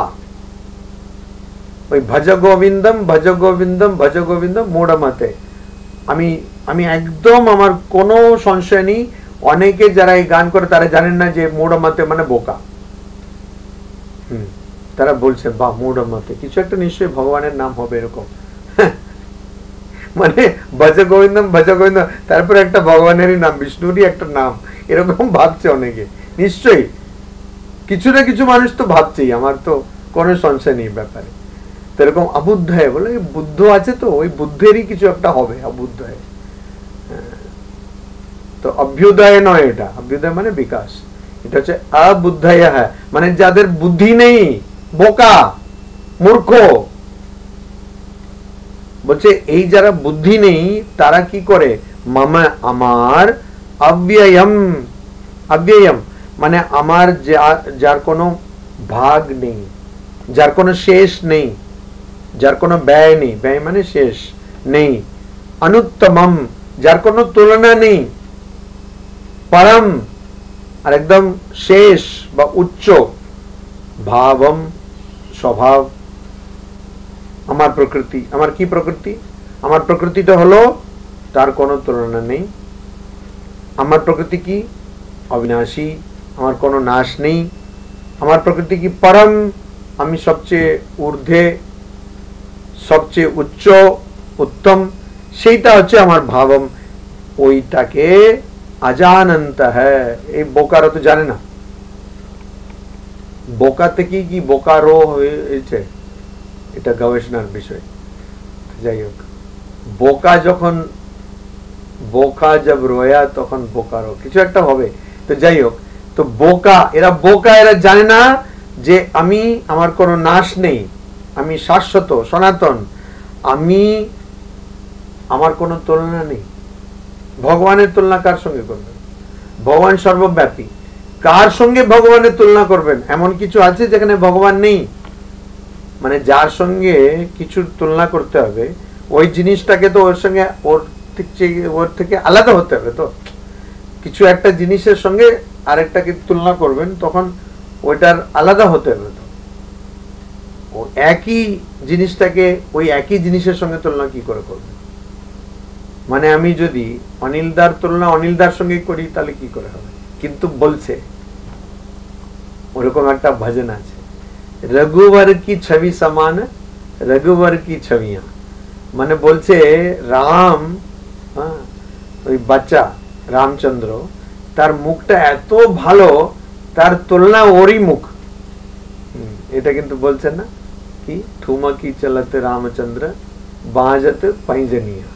[SPEAKER 1] ওই ভজ গোবিন্দম ভজ গোবিন্দম ভজ গোবিন্দম মূঢ়মতে। আমি একদম, আমার কোনো সংশয় নেই, অনেকে যারা এই গান করে তারা জানেন না যে মূঢ়মতে মানে বোকা। তারা বলছে বাহ মূঢ়মতে, কিছু একটা নিশ্চয়ই ভগবানের নাম হবে এরকম। মানে ভজ গোবিন্দম ভজ গোবিন্দম, তারপরে একটা ভগবানেরই নাম, বিষ্ণুরই একটা নাম, এরকম ভাবছে অনেকে। নিশ্চয়ই কিছু না কিছু মানুষ তো ভাবছেই, আমার তো কোনো সংশয় নেই ব্যাপারে। তো এরকম অবুদ্ধয় বলে বুদ্ধ আছে, তো ওই বুদ্ধেরই কিছু একটা হবে অবুদ্ধয়। তো অভ্যুদয় নয়, এটা অভ্যুদয় মানে বিকাশ, এটা হচ্ছে অবুদ্ধয়, মানে যাদের বুদ্ধি নেই, বোকা মূর্খ। বলছে এই যারা বুদ্ধি নেই তারা কি করে, মামা আমার অব্যয়ম, অব্যয়ম মানে আমার যার কোনো ভাগ নেই, যার কোনো শেষ নেই, যার কোনো ব্যয় নেই, ব্যয় মানে শেষ নেই, অনুত্তমম যার কোনো তুলনা নেই, পরম আর একদম শেষ বা উচ্চ, ভাবম স্বভাব। আমার প্রকৃতি, আমার কি প্রকৃতি, আমার প্রকৃতিটা হলো তার কোনো তুলনা নেই। আমার প্রকৃতি কি অবিনাশী, আমার কোনো নাশ নেই। আমার প্রকৃতি কি পরম, আমি সবচেয়ে ঊর্ধ্বে, সবচেয়ে উচ্চ, উত্তম, সেইটা হচ্ছে আমার ভাবম। ওইটাকে অজানন্ত হ্যায়, এই বোকারা তো জানে না। বোকা থেকে কি বোকারো হয়েছে, এটা গবেষণার বিষয়। যাই হোক, বোকা যখন, বোকা জব রোয়া তখন বোকারো কিছু একটা হবে। তো যাই হোক, তো বোকা, এরা বোকা, এরা জানে না যে আমি, আমার কোনো নাশ নেই, আমি শাশ্বত সনাতন, আমি, আমার কোনো তুলনা নেই। ভগবানের তুলনা কার সঙ্গে করবেন? ভগবান সর্বব্যাপী, কার সঙ্গে ভগবানের তুলনা করবেন? এমন কিছু আছে যেখানে ভগবান নেই? মানে যার সঙ্গে কিছুর তুলনা করতে হবে, ওই জিনিসটাকে তো ওর সঙ্গে, ওর ওর থেকে আলাদা হতে হবে। তো কিছু একটা জিনিসের সঙ্গে আরেকটাকে তুলনা করবেন, তখন ওইটার আলাদা হতে হবে। তো ও একই জিনিসটাকে ওই একই জিনিসের সঙ্গে তুলনা কি করে করবেন? মানে আমি যদি অনিলদার তুলনা অনিলদার সঙ্গে করি তাহলে কি করে হবে? কিন্তু বলছে ওরকম একটা ভজন আছে, রঘুবর কি ছবি সমান রঘুবর কি ছবিয়া। মানে বলছে রাম, ওই বাচ্চা রামচন্দ্র, তার মুখটা এত ভালো, তার তুলনা ওরই মুখ। এটা কিন্তু বলছেন না কি ঠুমা কি চালাতে রামচন্দ্র বাজাতে পাইজনিয়া।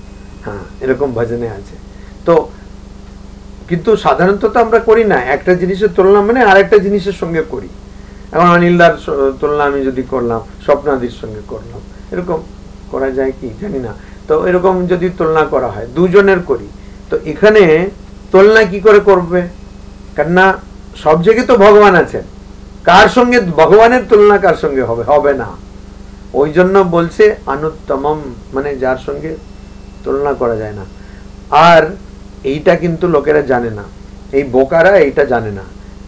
[SPEAKER 1] হ্যাঁ, এরকম ভজনে আছে। তো কিন্তু সাধারণত তো আমরা করি না, একটা জিনিসের তুলনা মানে আরেকটা জিনিসের সঙ্গে করি। এখন অনিলদার তুলনা আমি যদি করলাম স্বপ্নাদির সঙ্গে করলাম, এরকম করা যায় কি জানি না। তো এরকম যদি তুলনা করা হয়, দুজনের করি, তো এখানে তুলনা কি করে করবে? কেননা সব জায়গায় তো ভগবান আছেন, কার সঙ্গে ভগবানের তুলনা কার সঙ্গে হবে? হবে না। ওই জন্য বলছে অনুত্তমম, মানে যার সঙ্গে তুলনা করা যায় না। আর এইটা কিন্তু লোকেরা জানে না, এই বোকারা এইটা জানে না,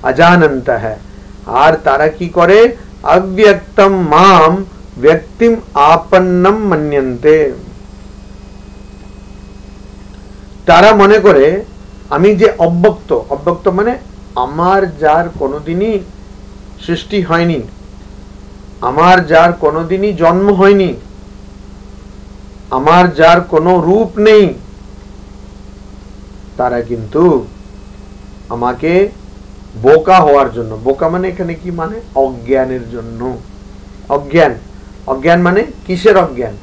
[SPEAKER 1] অজানন্ত হ্যায়। আর তারা কি করে? অব্যক্তম মাম ব্যক্তিম আপন্নম মন্যন্তে। তারা মনে করে আমি যে অব্যক্ত, অব্যক্ত মানে আমার যার কোনোদিনই সৃষ্টি হয়নি, আমার যার কোনোদিনই জন্ম হয়নি, আমার যার কোনো রূপ নেই, তারা কিন্তু আমাকে বোকা হওয়ার জন্য, বোকা মানে এখানে কি মানে? অজ্ঞানের জন্য। অজ্ঞান, অজ্ঞান মানে কিসের অজ্ঞান?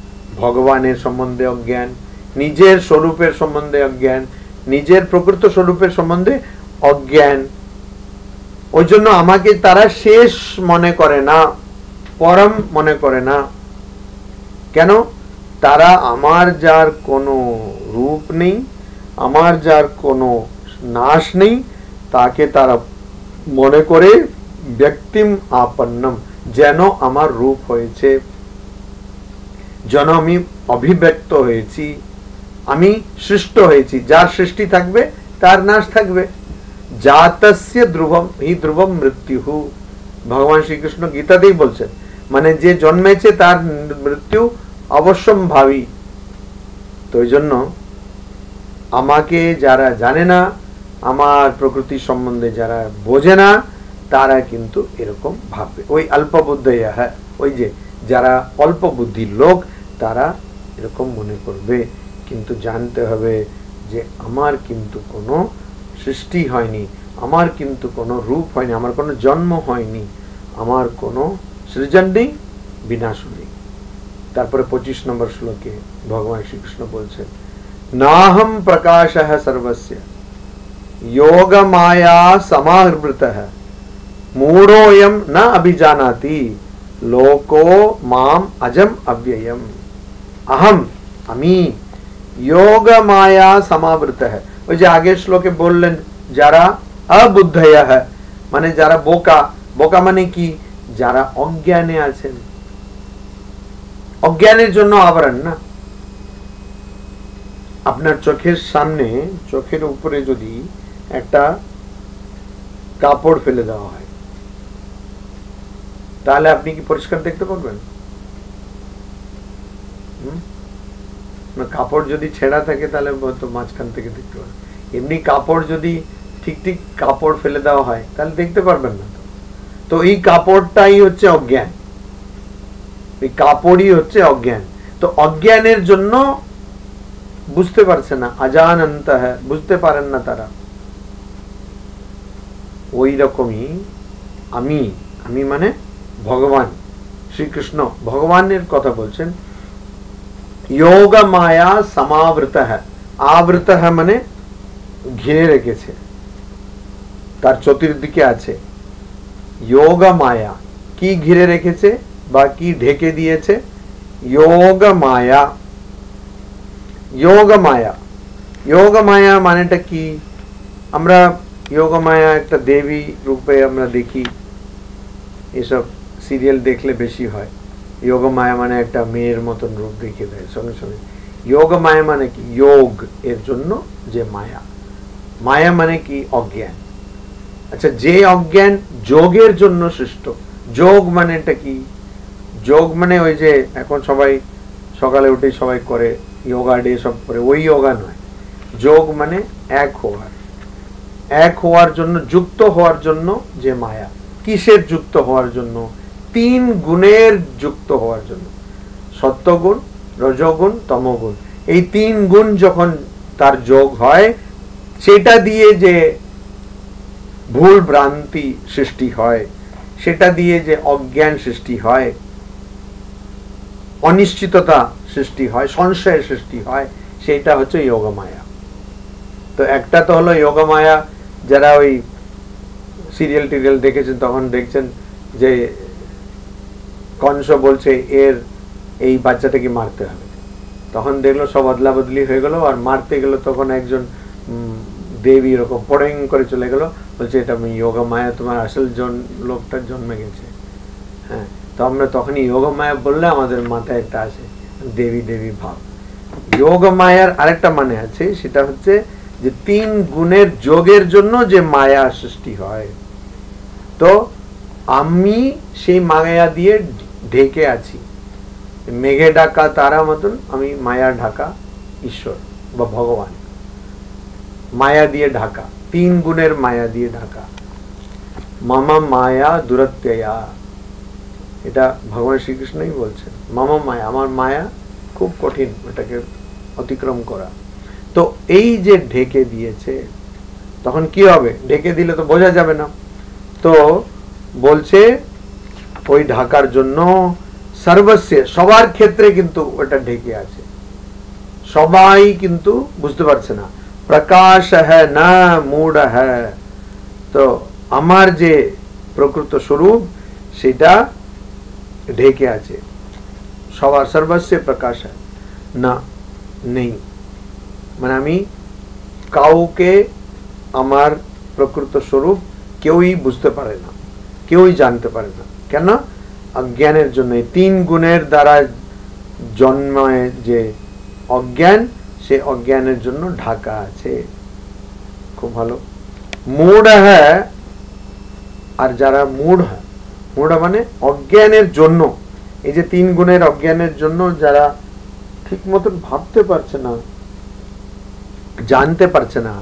[SPEAKER 1] ভগবানের সম্বন্ধে অজ্ঞান, নিজের স্বরূপের সম্বন্ধে অজ্ঞান, নিজের প্রকৃত স্বরূপের সম্বন্ধে অজ্ঞান। ওই জন্য আমাকে তারা শেষ মনে করে না, পরম মনে করে না। কেন? তারা আমার যার কোনো রূপ নেই, আমার যার কোনো নাশ নেই, তাকে তারা মনে করে ব্যক্তিম আপন্নম, যেন আমার রূপ হয়েছে, যেন আমি অভিব্যক্ত হয়েছি, আমি সৃষ্ট হয়েছি। যার সৃষ্টি থাকবে তার নাশ থাকবে। জাতস্য ধ্রুবম হি ধ্রুবম মৃত্যু। ভগবান শ্রীকৃষ্ণ গীতাতেই বলছেন, মানে যে জন্মেছে তার মৃত্যু অবশ্যম্ভাবী। তো ওই জন্য আমাকে যারা জানে না, আমার প্রকৃতি সম্বন্ধে যারা বোঝে না, তারা কিন্তু এরকম ভাববে। ওই অল্প বুদ্ধি, হ্যাঁ, ওই যে যারা অল্প বুদ্ধির লোক, তারা এরকম মনে করবে। কিন্তু জানতে হবে যে আমার কিন্তু কোনো সৃষ্টি হয়নি, আমার কিন্তু কোনো রূপ হয়নি, আমার কোনো জন্ম হয়নি, আমার কোনো সৃজন নেই, বিনাশ নেই। তারপরে 25 নম্বর শ্লোকে ভগবান শ্রীকৃষ্ণ বলছেন, নাহম প্রকাশঃ সর্বস্য যোগ মায়া সমাবৃতঃ মূঢ়োऽয়ং ন অভিজানাতি লোকো মাম অজম অব্যয়ম। अहम আমি যোগ মায়া সমাবৃতঃ। ওই যে আগের শ্লোকে বললেন যারা অবুদ্ধয়া, মানে যারা বোকা। বোকা মানে কি? যারা অজ্ঞানে আছেন। অজ্ঞানের জন্য আবরণ না। আপনার চোখের সামনে, চোখের উপরে যদি একটা কাপড় ফেলে দেওয়া হয়, তাহলে আপনি কি পরিষ্কার দেখতে পারবেন? কাপড় যদি ছেঁড়া থাকে তাহলে তো মাঝখান থেকে দেখতে পারবেন। এমনি কাপড় যদি ঠিক ঠিক কাপড় ফেলে দেওয়া হয় তাহলে দেখতে পারবেন না। তো এই কাপড়টাই হচ্ছে অজ্ঞান, এই কাপড়ই হচ্ছে অজ্ঞান। তো অজ্ঞানের জন্য বুঝতে পারছে না, অজানন্ত হ্যায়, বুঝতে পারেন না তারা। ওই রকমই আমি, আমি মানে ভগবান শ্রীকৃষ্ণ, ভগবানের কথা বলছেন। যোগ মায়া সমাবৃতঃ, আবৃতঃ মানে ঘিরে রেখেছে, তার চতুর্দিকে আছে। যোগ মায়া কি ঘিরে রেখেছে বা কি ঢেকে দিয়েছে? যোগ মায়া। যোগ মায়া, যোগ মায়া মানেটা কি? আমরা যোগ মায়া একটা দেবী রূপে আমরা দেখি, এসব সিরিয়াল দেখলে বেশি হয়। যোগ মায়া মানে একটা মেয়ের মতন রূপ দেখিয়ে দেয় সঙ্গে সঙ্গে। যোগ মায়া মানে কি? যোগ এর জন্য যে মায়া, মায়া মানে কি? অজ্ঞান। আচ্ছা, যে অজ্ঞান যোগের জন্য সৃষ্ট, যোগ মানে এটা কি? যোগ মানে ওই যে এখন সবাই সকালে উঠে সবাই করে যোগা ডে সব করে, ওই যোগা নয়। যোগ মানে এক হওয়ার, এক হওয়ার জন্য, যুক্ত হওয়ার জন্য যে মায়া। কিসের যুক্ত হওয়ার জন্য? 3 গুণের যুক্ত হওয়ার জন্য। সত্যগুণ, রজগুণ, তমগুণ, এই 3 গুণ যখন তার যোগ হয়, সেটা দিয়ে যে ভুল ভ্রান্তি সৃষ্টি হয়, সেটা দিয়ে যে অজ্ঞান সৃষ্টি হয়, অনিশ্চিততা সৃষ্টি হয়, সংশয়ের সৃষ্টি হয়, সেটা হচ্ছে যোগমায়া। তো একটা তো হলো যোগমায়া, যারা ওই সিরিয়াল টিরিয়াল দেখেছেন তখন দেখছেন যে কংস বলছে এর এই বাচ্চাটাকে মারতে হবে, তখন দেখলো সব অদলা বদলি হয়ে গেল, আর মারতে গেল তখন একজন দেবী এরকম পড়েং করে চলে গেল, বলছে এটা যোগমায়া, তোমার আসল লোকটার জন্মে গেছে। হ্যাঁ, তো আমরা তখনই যোগমায়া বললে আমাদের মাথায় একটা আসে দেবী দেবী ভাব। যোগমায়ার আরেকটা মানে আছে, সেটা হচ্ছে যে 3 গুণের যোগের জন্য যে মায়া সৃষ্টি হয়। তো আমি সেই মায়া দিয়ে ঢেকে আছি, মেঘে ঢাকা তারা মতন আমি মায়া ঢাকা ঈশ্বর বা ভগবান, মায়া দিয়ে ঢাকা, 3 গুণের মায়া দিয়ে ঢাকা। মামা মায়া দুরত্যয়া, এটা ভগবান শ্রীকৃষ্ণই বলছেন। মামা মায়া, আমার মায়া খুব কঠিন, এটাকে অতিক্রম করা। তো এই যে ঢেকে দিয়েছে, তখন কি হবে? ঢেকে দিলে তো বোঝা যাবে না। তো বলছে ওই ঢাকার জন্য সর্বস্ব, সবার ক্ষেত্রে কিন্তু ওটা ঢেকে আছে, সবাই কিন্তু বুঝতে পারছে না। প্রকাশ হ্যায় না মূঢ় হ্যায়, তো আমার যে প্রকৃত স্বরূপ সেটা ঢেকে আছে, সবার সর্বস্ব প্রকাশ না নেই, মানে আমি কাউকে আমার প্রকৃত স্বরূপ কেউই বুঝতে পারে না, কেউই জানতে পারে না। কেন? অজ্ঞানের জন্য। 3 গুণের দ্বারা জন্মায় যে অজ্ঞান, সে অজ্ঞানের জন্য ঢাকা আছে। খুব ভালো। মূঢ় হ্যায়, আর যারা মূঢ়, মূঢ় মানে অজ্ঞানের জন্য, এই যে 3 গুণের অজ্ঞানের জন্য যারা ঠিক মতন ভাবতে পারছে না, জানতে পারছে না,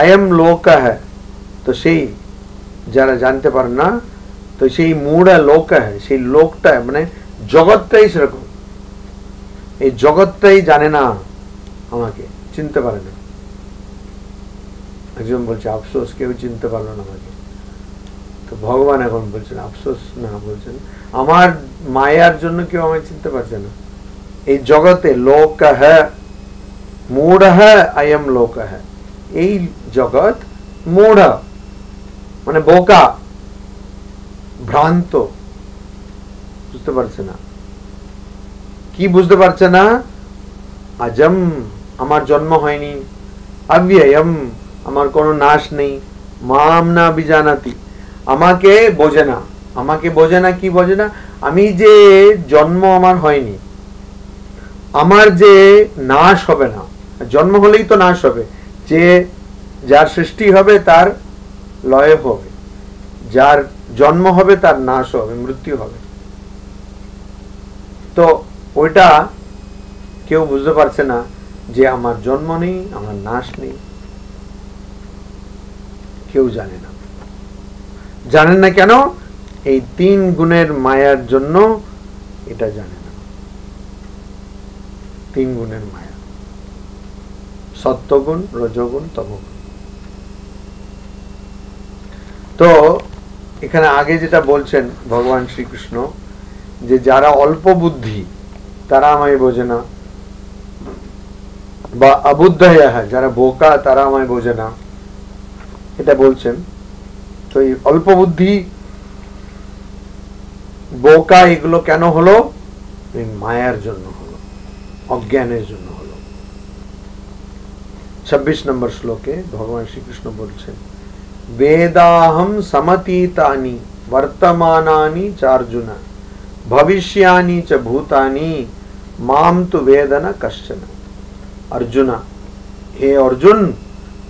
[SPEAKER 1] আয়ম লোক হ্যায়, তো সেই যারা জানতে পারে না, তো সেই মূঢ় লোক হ্যায়, সেই লোকটা মানে জগৎটাই সেরকম, এই জগৎটাই জানে না, আমাকে চিনতে পারে না। একজন বলছে আফসোস, কেউ চিনতে পারলো না আমাকে। তো ভগবান এখন বলছেন আফসোস না, বলছেন আমার মায়ার জন্য কেউ আমায় চিনতে পারছে না। এই জগতে লোক হ্যায় মূঢ় হ্যায়, আয়ম লোক হ্যায়, এই জগৎ মূঢ় মানে বোকা, ভ্রান্ত, বুঝতে পারছে না। কি বুঝতে পারছে না? আজম, আমার জন্ম হয়নি, অব্যয়ম, আমার কোনো নাশ নেই, মাম না বিজানাতি, আমাকে বোঝে না। আমাকে বোঝে না, কি বোঝে না? আমি যে জন্ম আমার হয়নি, আমার যে নাশ হবে না, জন্ম হলেই তো নাশ হবে, যে যার সৃষ্টি হবে তার লয় হবে, যার জন্ম হবে তার নাশ হবে, মৃত্যু হবে। তো ওইটা কেউ বুঝতে পারছে না যে আমার জন্ম নেই, আমার নাশ নেই, কেউ জানে না। জানেন না কেন? এই 3 গুণের মায়ার জন্য এটা জানে না। 3 গুণের মায়া, সত্যগুণ, রজগুণ, তমগুণ। তো এখানে আগে যেটা বলছেন ভগবান শ্রীকৃষ্ণ, যে যারা অল্প বুদ্ধি তারা আমায় বোঝে না, বা অবুদ্ধ যারা বোকা তারা আমায় বোঝে না, এটা বলছেন। তো এই অল্প বুদ্ধি, বোকা, এগুলো কেন হলো? মায়ার জন্য হলো, অজ্ঞানের জন্য হলো। 26 নম্বর শ্লোকে ভগবান শ্রীকৃষ্ণ বলছেন, বেদাহম সমতীতানি বর্তমানানি চার্জুন ভবিষ্যানি চ ভূতানি মাম তু বেদনা কশ্চন। अर्जुन, हे अर्जुन,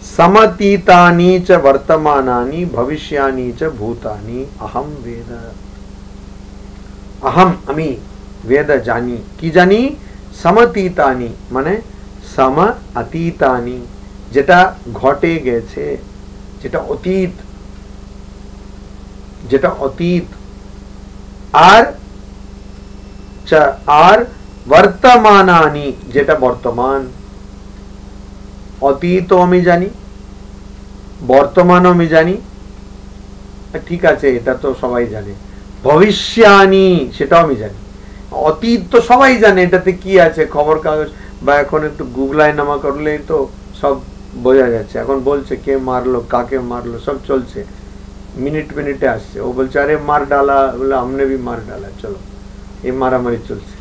[SPEAKER 1] समतीतानि च वर्तमानानि भविष्यानि च भूतानि अहम वेद। अहम अमी वेद जानी, की जानी? समतीतानि माने सम अतीतानि, जेटा घटे गेছে, যেটা অতীত, যেটা অতীত, আর আর বর্তমানানি, যেটা বর্তমান। অতীতও আমি জানি, বর্তমানও আমি জানি, ঠিক আছে, এটা তো সবাই জানে। ভবিষ্যানি, সেটাও আমি জানি। অতীত তো সবাই জানে, এটাতে কি আছে, খবর কাগজ বা এখন একটু গুগলায় নামা করলেই তো সব বোঝা যাচ্ছে। এখন বলছে কে মারলো, কাকে মারলো, সব চলছে, মিনিট মিনিটে আসছে। ও বলছে আরে মার ডালা, বলে हमने भी मार डाला, চলো, এই মারামারি চলছে।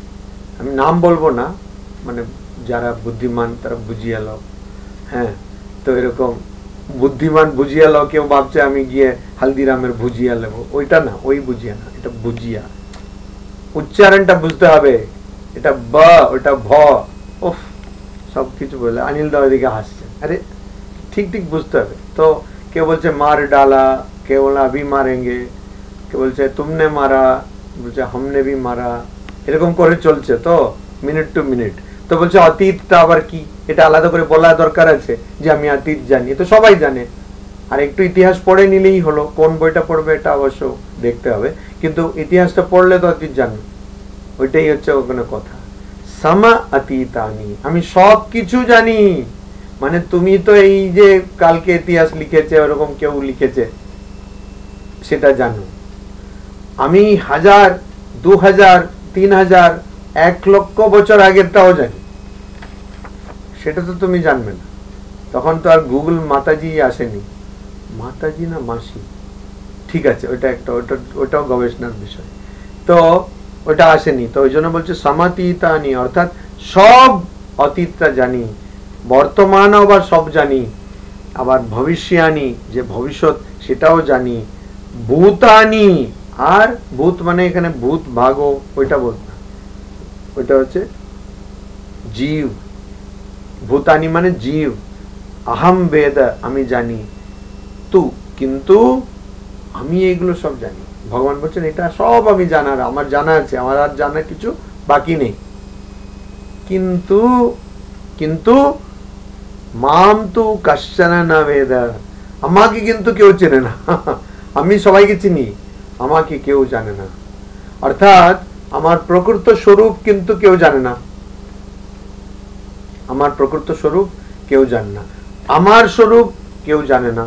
[SPEAKER 1] আমি নাম বলবো না, মানে যারা বুদ্ধিমান তারা বুঝিয়ে নাও। হ্যাঁ, তো এরকম বুদ্ধিমান বুঝিয়ে নাও, কেউ ভাবছে আমি গিয়ে হালদিরামের ভুজিয়া নেবো, ওইটা না, ওই বুঝিয়া না, এটা বুঝিয়া, উচ্চারণটা বুঝতে হবে। এটা ব, ওটা ভ, উফ, সব কিছু বলে অনিল দা ওইদিকে হাসছে। আরে ঠিক ঠিক বুঝতে হবে। তো কেউ বলছে মার ডালা, কেউ বলে अभी मारेंगे, কেউ বলছে तुमने मारा, বলছে हमने भी मारा, এরকম করে চলছে তো মিনিট টু মিনিট। তো বলছে অতীতটা আবার কি, এটা আলাদা করে বলা দরকার আছে যে আমি অতীত জানি, তো সবাই জানে। আর একটু ইতিহাস পড়ে নিলেই হলো। কোন বইটা পড়বে এটা অবশ্য দেখতে হবে, কিন্তু ইতিহাসটা পড়লে তো অতীত জানবে, ওইটাই হচ্ছে ওখানে কথা। সমা অতীতানি, আমি সব কিছু জানি। মানে তুমি তো এই যে কালকে ইতিহাস লিখেছে ওরকম কেউ লিখেছে সেটা জানো, আমি 1000, 2000, 3000, 1 লক্ষ বছর আগেরটাও জানি, সেটা তো তুমি জানবে না। তখন তো আর গুগল মাতাজি আসেনি, মাতাজি না মাসি, ঠিক আছে, ওইটা একটা, ওটাও গবেষণার বিষয়, তো ওটা আসেনি। তো ওই জন্য বলছে সমাতীতানি, অর্থাৎ সব অতীতটা জানি, বর্তমান আবার সব জানি, আবার ভবিষ্যানি, যে ভবিষ্যৎ সেটাও জানি, ভূতানি, আর ভূত মানে এখানে ভূত ভাগো ওইটা বলতে না, ওইটা হচ্ছে জীব। ভূতানি মানে জীব। আহম বেদ, আমি জানি, তু কিন্তু আমি এগুলো সব জানি। ভগবান বলছেন এটা সব আমি জানার, আমার জানা আছে, আমার আর জানার কিছু বাকি নেই। কিন্তু কিন্তু মাম তু কশ্চন না বেদ, আমাকে কিন্তু কেউ চেনে না। আমি সবাইকে চিনি, আমাকে কেউ জানে না। অর্থাৎ আমার প্রকৃত স্বরূপ কিন্তু কেউ জানে না, আমার প্রকৃত স্বরূপ কেউ জানে না, আমার স্বরূপ কেউ জানে না।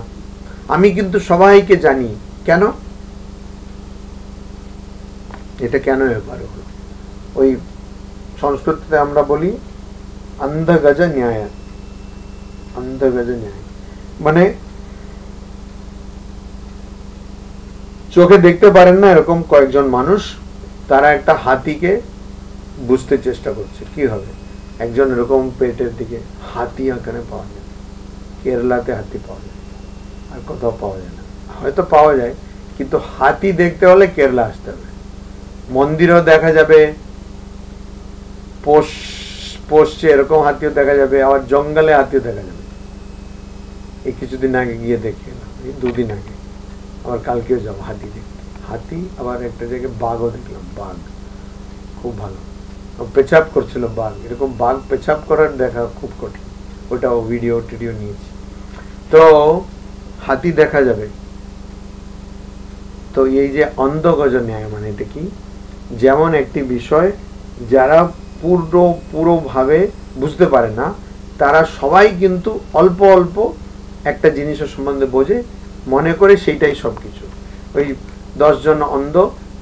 [SPEAKER 1] আমি কিন্তু সবাইকে জানি। কেন? এটা কেন ব্যাপার হলো, ওই সংস্কৃতিতে আমরা বলি অন্ধগজ ন্যায়। অন্ধগজ ন্যায় মানে চোখে দেখতে পারেন না এরকম কয়েকজন মানুষ, তারা একটা হাতিকে বুঝতে চেষ্টা করছে কি হবে। একজন এরকম পেটের দিকে, হাতি এখানে পাওয়া যায়, কেরালাতে হাতি পাওয়া যায়, আর কোথাও পাওয়া যায় না, হয়তো পাওয়া যায়, কিন্তু হাতি দেখতে হলে কেরালা আসতে হবে। মন্দিরেও দেখা যাবে, পোষে এরকম হাতিও দেখা যাবে, আবার জঙ্গলে হাতিও দেখা যাবে। এই কিছুদিন আগে গিয়ে দেখে এলাম, এই 2 দিন আগে, আবার কালকেও যাবো হাতি দেখতে। হাতি, আবার একটা জায়গায় বাঘও দেখলাম, বাঘ খুব ভালো, পেছাব করছিল বাঘ। এরকম বাঘ পেছাব করার দেখা খুব কঠিন, ওটাও ভিডিও টিডিও নিয়েছি। তো হাতি দেখা যাবে। তো এই যে অন্ধগজ ন্যায় মানে এটা কি, যেমন একটি বিষয় যারা পুরোভাবে বুঝতে পারে না, তারা সবাই কিন্তু অল্প অল্প একটা জিনিসের সম্বন্ধে বোঝে, মনে করে সেইটাই সবকিছু। ওই 10 জন অন্ধ,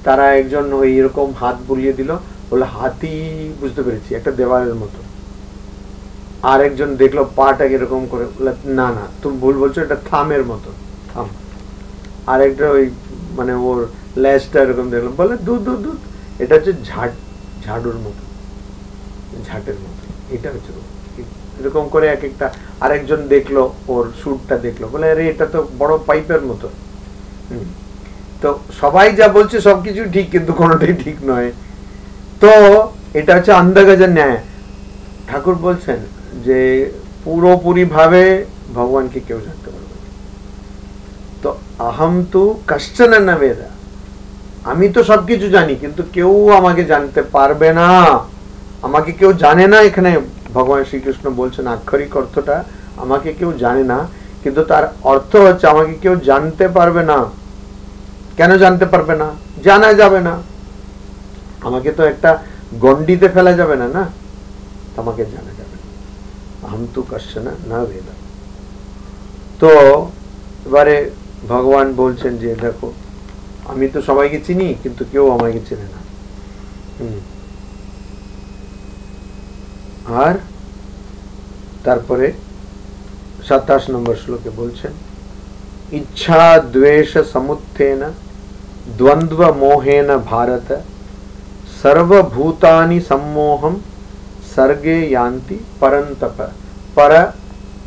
[SPEAKER 1] তারা একজন ওই এরকম হাত বুলিয়ে দিল, বলে হাতি বুঝতে পেরেছি, একটা দেওয়ালের মতো। আর একজন দেখলো পাটাকে এরকম করে, বলে না না তুমি ভুল বলছো, এটা থামের মতো, থাম। আর একটা ওই মানে ওর ল্যাজটা এরকম দেখলাম, বলে দুধ, এটা হচ্ছে ঝাড়ুর মতো, ঝাঁটের মতো, এটা হচ্ছে এরকম করে এক একটা। আরেকজন দেখলো ওর সুরটা দেখলো, বলে আরে এটা তো বড় পাইপের মতো। তো সবাই যা বলছে সবকিছু ঠিক, কিন্তু কোনোটাই ঠিক নয়। তো এটা হচ্ছে অন্ধগজ ন্যায়। ঠাকুর বলছেন যে পুরোপুরি ভাবে ভগবানকে কেউ জানতে পারবে না। তো আহম তু কশ্চন ন বেদ, আমি তো সবকিছু জানি কিন্তু কেউ আমাকে জানতে পারবে না, আমাকে কেউ জানে না। এখানে ভগবান শ্রীকৃষ্ণ বলছেন আক্ষরিক অর্থটা, আমাকে কেউ জানে না, কিন্তু তার অর্থ হচ্ছে আমাকে কেউ জানতে পারবে না। কেন জানতে পারবে না? জানা যাবে না, আমাকে তো একটা গণ্ডিতে ফেলা যাবে না, না, আমাকে জানা যাবে না। আহম তু কশ্চন ন বেদ। তো এবারে ভগবান বলছেন যে দেখো, আমি তো সবাইকে চিনি কিন্তু কেউ আমাকে চেনে না। আর তারপরে 27 নম্বর শ্লোকে বলছেন, ইচ্ছা দ্বেষ সমুত্থেন দ্বন্দ্ব মোহেন ভারত সর্বভূতানি সম্মোহম সর্গে यान्ति পরন্তপ।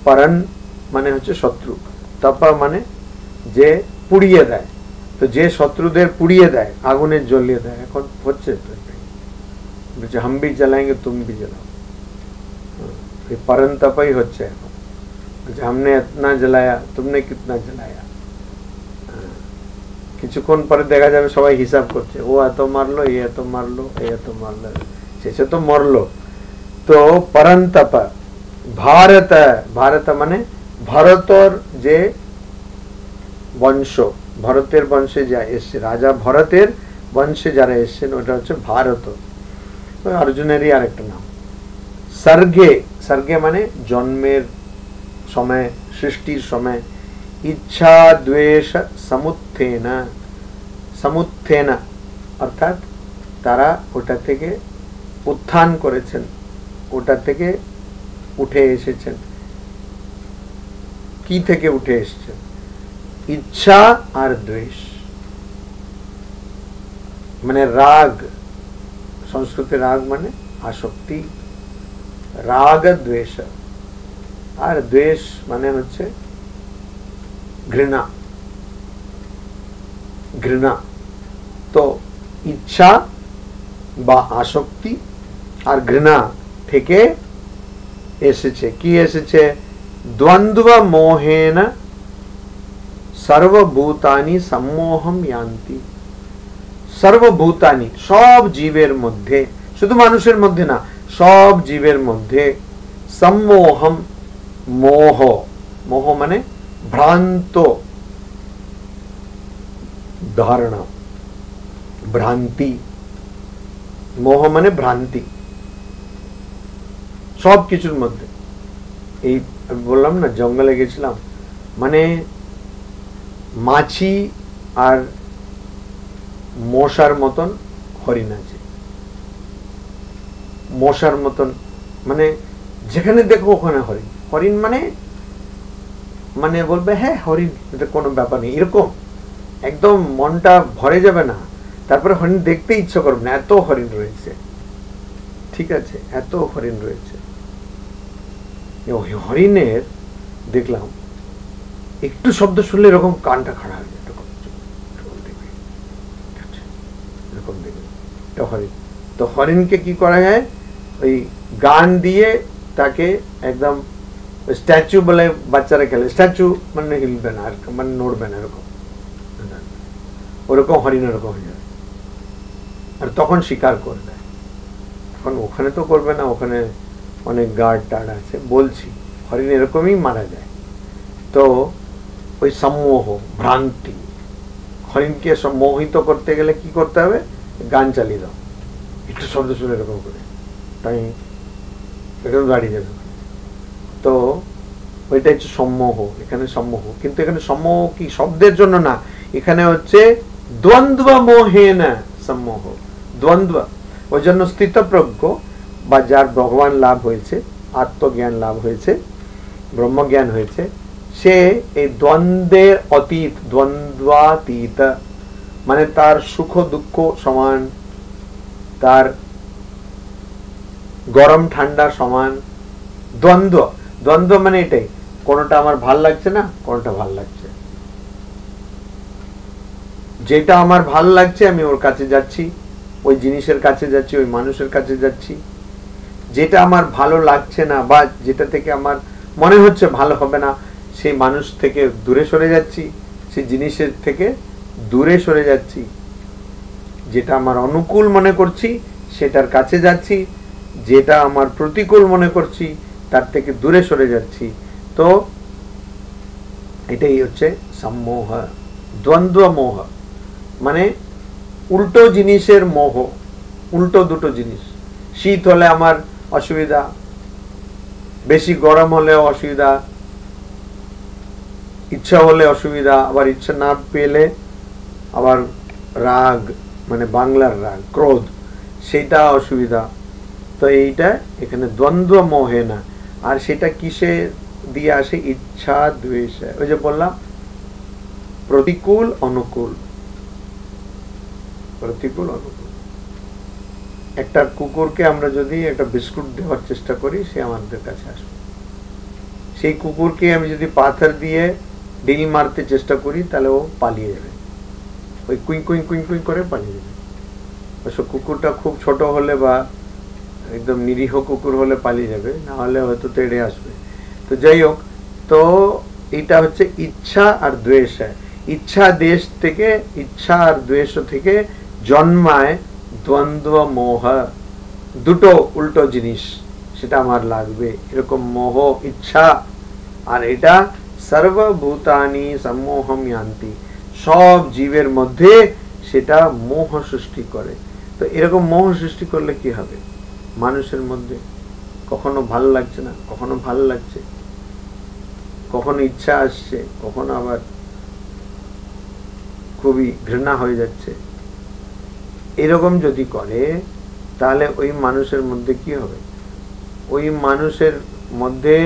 [SPEAKER 1] পরন মানে হচ্ছে শত্রু, তপ মানে যে পুড়িয়ে দেয়। তো যে শত্রুদের পুড়িয়ে দেয়, আগুনে জ্বলিয়ে দেয়, এখন হচ্ছে তো हम भी जलाएंगे तुम भी जलाओ, परंतप ही হচ্ছে এখন। हमने इतना जलाया, तुमने कितना जलाया। কিছুক্ষণ পরে দেখা যাবে সবাই হিসাব করছে, ও এত মারলো, এ এত মারলো, এ এত মারলো, শেষে তো মরলো। তো পরন্তপ ভারত, ভারত মানে ভরতর যে বংশ, ভরতের বংশে যা এসছে, রাজা ভরতের বংশে যারা এসছেন ওটা হচ্ছে ভারত, অর্জুনেরই আরেকটা নাম। সর্গে, সর্গে মানে জন্মের সময়, সৃষ্টির সময়। ইচ্ছা দ্বেষ সমুত্থেন, সমুত্থেন অর্থাৎ তারা ওটা থেকে উত্থান করেছেন, ওটা থেকে উঠে এসেছেন। কি থেকে উঠে এসেছেন? ইচ্ছা আর দ্বেষ মানে রাগ, সংস্কৃতে রাগ মানে আসক্তি, রাগ দ্বেষ, আর দ্বেষ মানে হচ্ছে ঘৃণা, ঘৃণা। তো ইচ্ছা বা আসক্তি আর ঘৃণা থেকে এসেছে। কি এসেছে? দ্বন্দ্ব মোহেন সর্বভূতানি সম্মোহম यान्ति। সর্বভূতানি সব জীবের মধ্যে, শুধু মানুষের মধ্যে না, সব জীবের মধ্যে সম্মোহম মোহ, মোহ মানে ভ্রান্ত ধারণা, ভ্রান্তি। মোহ মানে ভ্রান্তি সব কিছুর মধ্যে। এই বললাম না জঙ্গলে গেছিলাম, মানে মাছি আর মশার মতন হরিণ আছে, মশার মতন, মানে যেখানে দেখো ওখানে হরিণ। হরিণ মানে মানে বলবে হ্যাঁ হরিণ, এটা কোনো ব্যাপার নেই, এরকম একদম মনটা ভরে যাবে না। তারপরে হরিণ দেখতে ইচ্ছা করবে না, এত হরিণ রয়েছে। ঠিক আছে, এত হরিণ রয়েছে। হরিণের দেখলাম একটু শব্দ শুনলে এরকম কানটা খাড়া হয়ে যায়, এরকম দেখবে এটা হরিণ। তো হরিণকে কি করা যায়? ওই গান দিয়ে তাকে একদম স্ট্যাচু বলে বাচ্চারা খেলে, স্ট্যাচু মানে হিলবে না, মানে নড়বে না, এরকম ওরকম হরিণ ওরকম হয়ে যাবে। আর তখন শিকার করবে। এখন ওখানে তো করবে না, ওখানে অনেক গার্ড টার্ড আছে, বলছি হরিণ এরকমই মারা যায়। তো ওই সম্মোহ, ভ্রান্তি, হরিণকে মোহিত করতে গেলে কি করতে হবে? গান চালিয়ে দাও, একটু শব্দ শুনে এরকম করে, তাই এরকম দাঁড়িয়ে যাবে। তো ওইটা হচ্ছে সম্মোহ, এখানে সম্মোহ। কিন্তু এখানে সম্মোহ কি শব্দের জন্য না, এখানে হচ্ছে দ্বন্দ্ব মোহেন সম্মোহ, দ্বন্দ্ব। ওই জন্য স্থিতপ্রজ্ঞ বা যার ভগবান লাভ হয়েছে, আত্মজ্ঞান লাভ হয়েছে, ব্রহ্মজ্ঞান হয়েছে, সে এই দ্বন্দ্বের অতীত, দ্বন্দ্বাতীত মানে তার সুখ দুঃখ সমান, তার গরম ঠান্ডা সমান। দ্বন্দ্ব, দ্বন্দ্ব মানে এটাই, কোনটা আমার ভাল লাগছে না, কোনটা ভাল লাগছে। যেটা আমার ভাল লাগছে আমি ওর কাছে যাচ্ছি, ওই জিনিসের কাছে যাচ্ছি, ওই মানুষের কাছে যাচ্ছি। যেটা আমার ভালো লাগছে না বা যেটা থেকে আমার মনে হচ্ছে ভালো হবে না, সেই মানুষ থেকে দূরে সরে যাচ্ছি, সেই জিনিসের থেকে দূরে সরে যাচ্ছি। যেটা আমার অনুকূল মনে করছি সেটার কাছে যাচ্ছি, যেটা আমার প্রতিকূল মনে করছি তার থেকে দূরে সরে যাচ্ছি। তো এটাই হচ্ছে সম্মোহ, দ্বন্দ্ব মোহ, মানে উল্টো জিনিসের মোহ। উল্টো দুটো জিনিস, শীত হলে আমার অসুবিধা, বেশি গরম হলে অসুবিধা, ইচ্ছা হলে অসুবিধা, আবার ইচ্ছা না পেলে আবার রাগ, মানে বাংলার রাগ, ক্রোধ, সেটা অসুবিধা। তো এইটা এখানে দ্বন্দ্ব মোহে না। আর সেটা কিসে দিয়ে আসে? ইচ্ছা দ্বেষ। ওই যে বললাম প্রতিকূল অনুকূল, প্রতিকূল অনুকূল। একটা কুকুরকে আমরা যদি একটা বিস্কুট দেওয়ার চেষ্টা করি, সে আমাদের কাছে আসবে। সেই কুকুরকে আমি যদি পাথর দিয়ে ডিল মারতে চেষ্টা করি, তাহলে ও পালিয়ে যাবে, ওই কুই কুই কুই কুই করে পালিয়ে যাবে। অবশ্য কুকুরটা খুব ছোট হলে বা একদম নিরীহ কুকুর হলে পালিয়ে যাবে, না হলে হয়তো তেড়ে আসবে। তো যাই হোক, তো এটা হচ্ছে ইচ্ছা আর দ্বেষ। ইচ্ছা দেশ থেকে, ইচ্ছা আর দ্বেষ থেকে জন্মায় দ্বন্দ্ব মোহ, দুটো উল্টো জিনিস, সেটা আমার লাগবে এরকম মোহ, ইচ্ছা। আর এটা সর্বভূতানি সম্মোহম ইয়ান্তি, সব জীবের মধ্যে সেটা মোহ সৃষ্টি করে। তো এরকম মোহ সৃষ্টি করলে কি হবে? মানুষের মধ্যে কখনো ভালো লাগছে না, কখনো ভালো লাগছে, কখনো ইচ্ছা আসছে, কখনো আবার খুবই ঘৃণা হয়ে যাচ্ছে। এরকম যদি করে তাহলে ওই মানুষের মধ্যে কি হবে? ওই মানুষের মধ্যে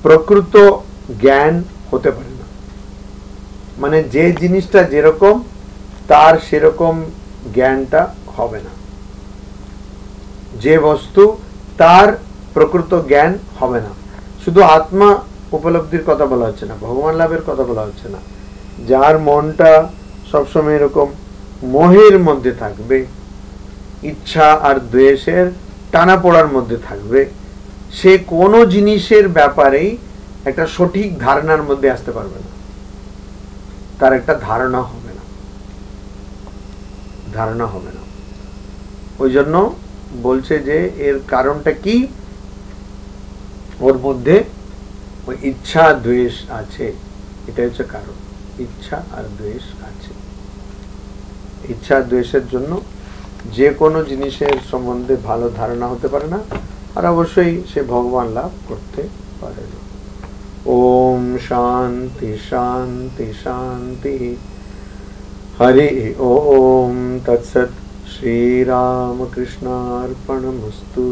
[SPEAKER 1] প্রকৃত জ্ঞান হতে পারে না। মানে যে জিনিসটা যেরকম তার সেরকম জ্ঞানটা হবে না, যে বস্তু তার প্রকৃত জ্ঞান হবে না। শুধু আত্মা উপলব্ধির কথা বলা হচ্ছে না, ভগবান লাভের কথা বলা হচ্ছে না। যার মনটা সবসময় এরকম মোহের মধ্যে থাকবে, ইচ্ছা আর দ্বেষের টানা পড়ার মধ্যে থাকবে, সে কোনো জিনিসের ব্যাপারেই একটা সঠিক ধারণার মধ্যে আসতে পারবে না, তার একটা ধারণা হবে না, ধারণা হবে না। ওই জন্য বলছে যে এর কারণটা কি? ওর মধ্যে ওই ইচ্ছা দ্বেষ আছে, এটা হচ্ছে কারণ। ইচ্ছা আর দ্বেষ আছে। ইচ্ছা দ্বেষের জন্য যে কোনো জিনিসের সম্বন্ধে ভালো ধারণা হতে পারে না, আর অবশ্যই সে ভগবান লাভ করতে পারে না। ওম শান্তি শান্তি শান্তি। হরি ওম তৎসৎ। শ্রীরামকৃষ্ণার্পণমস্তু।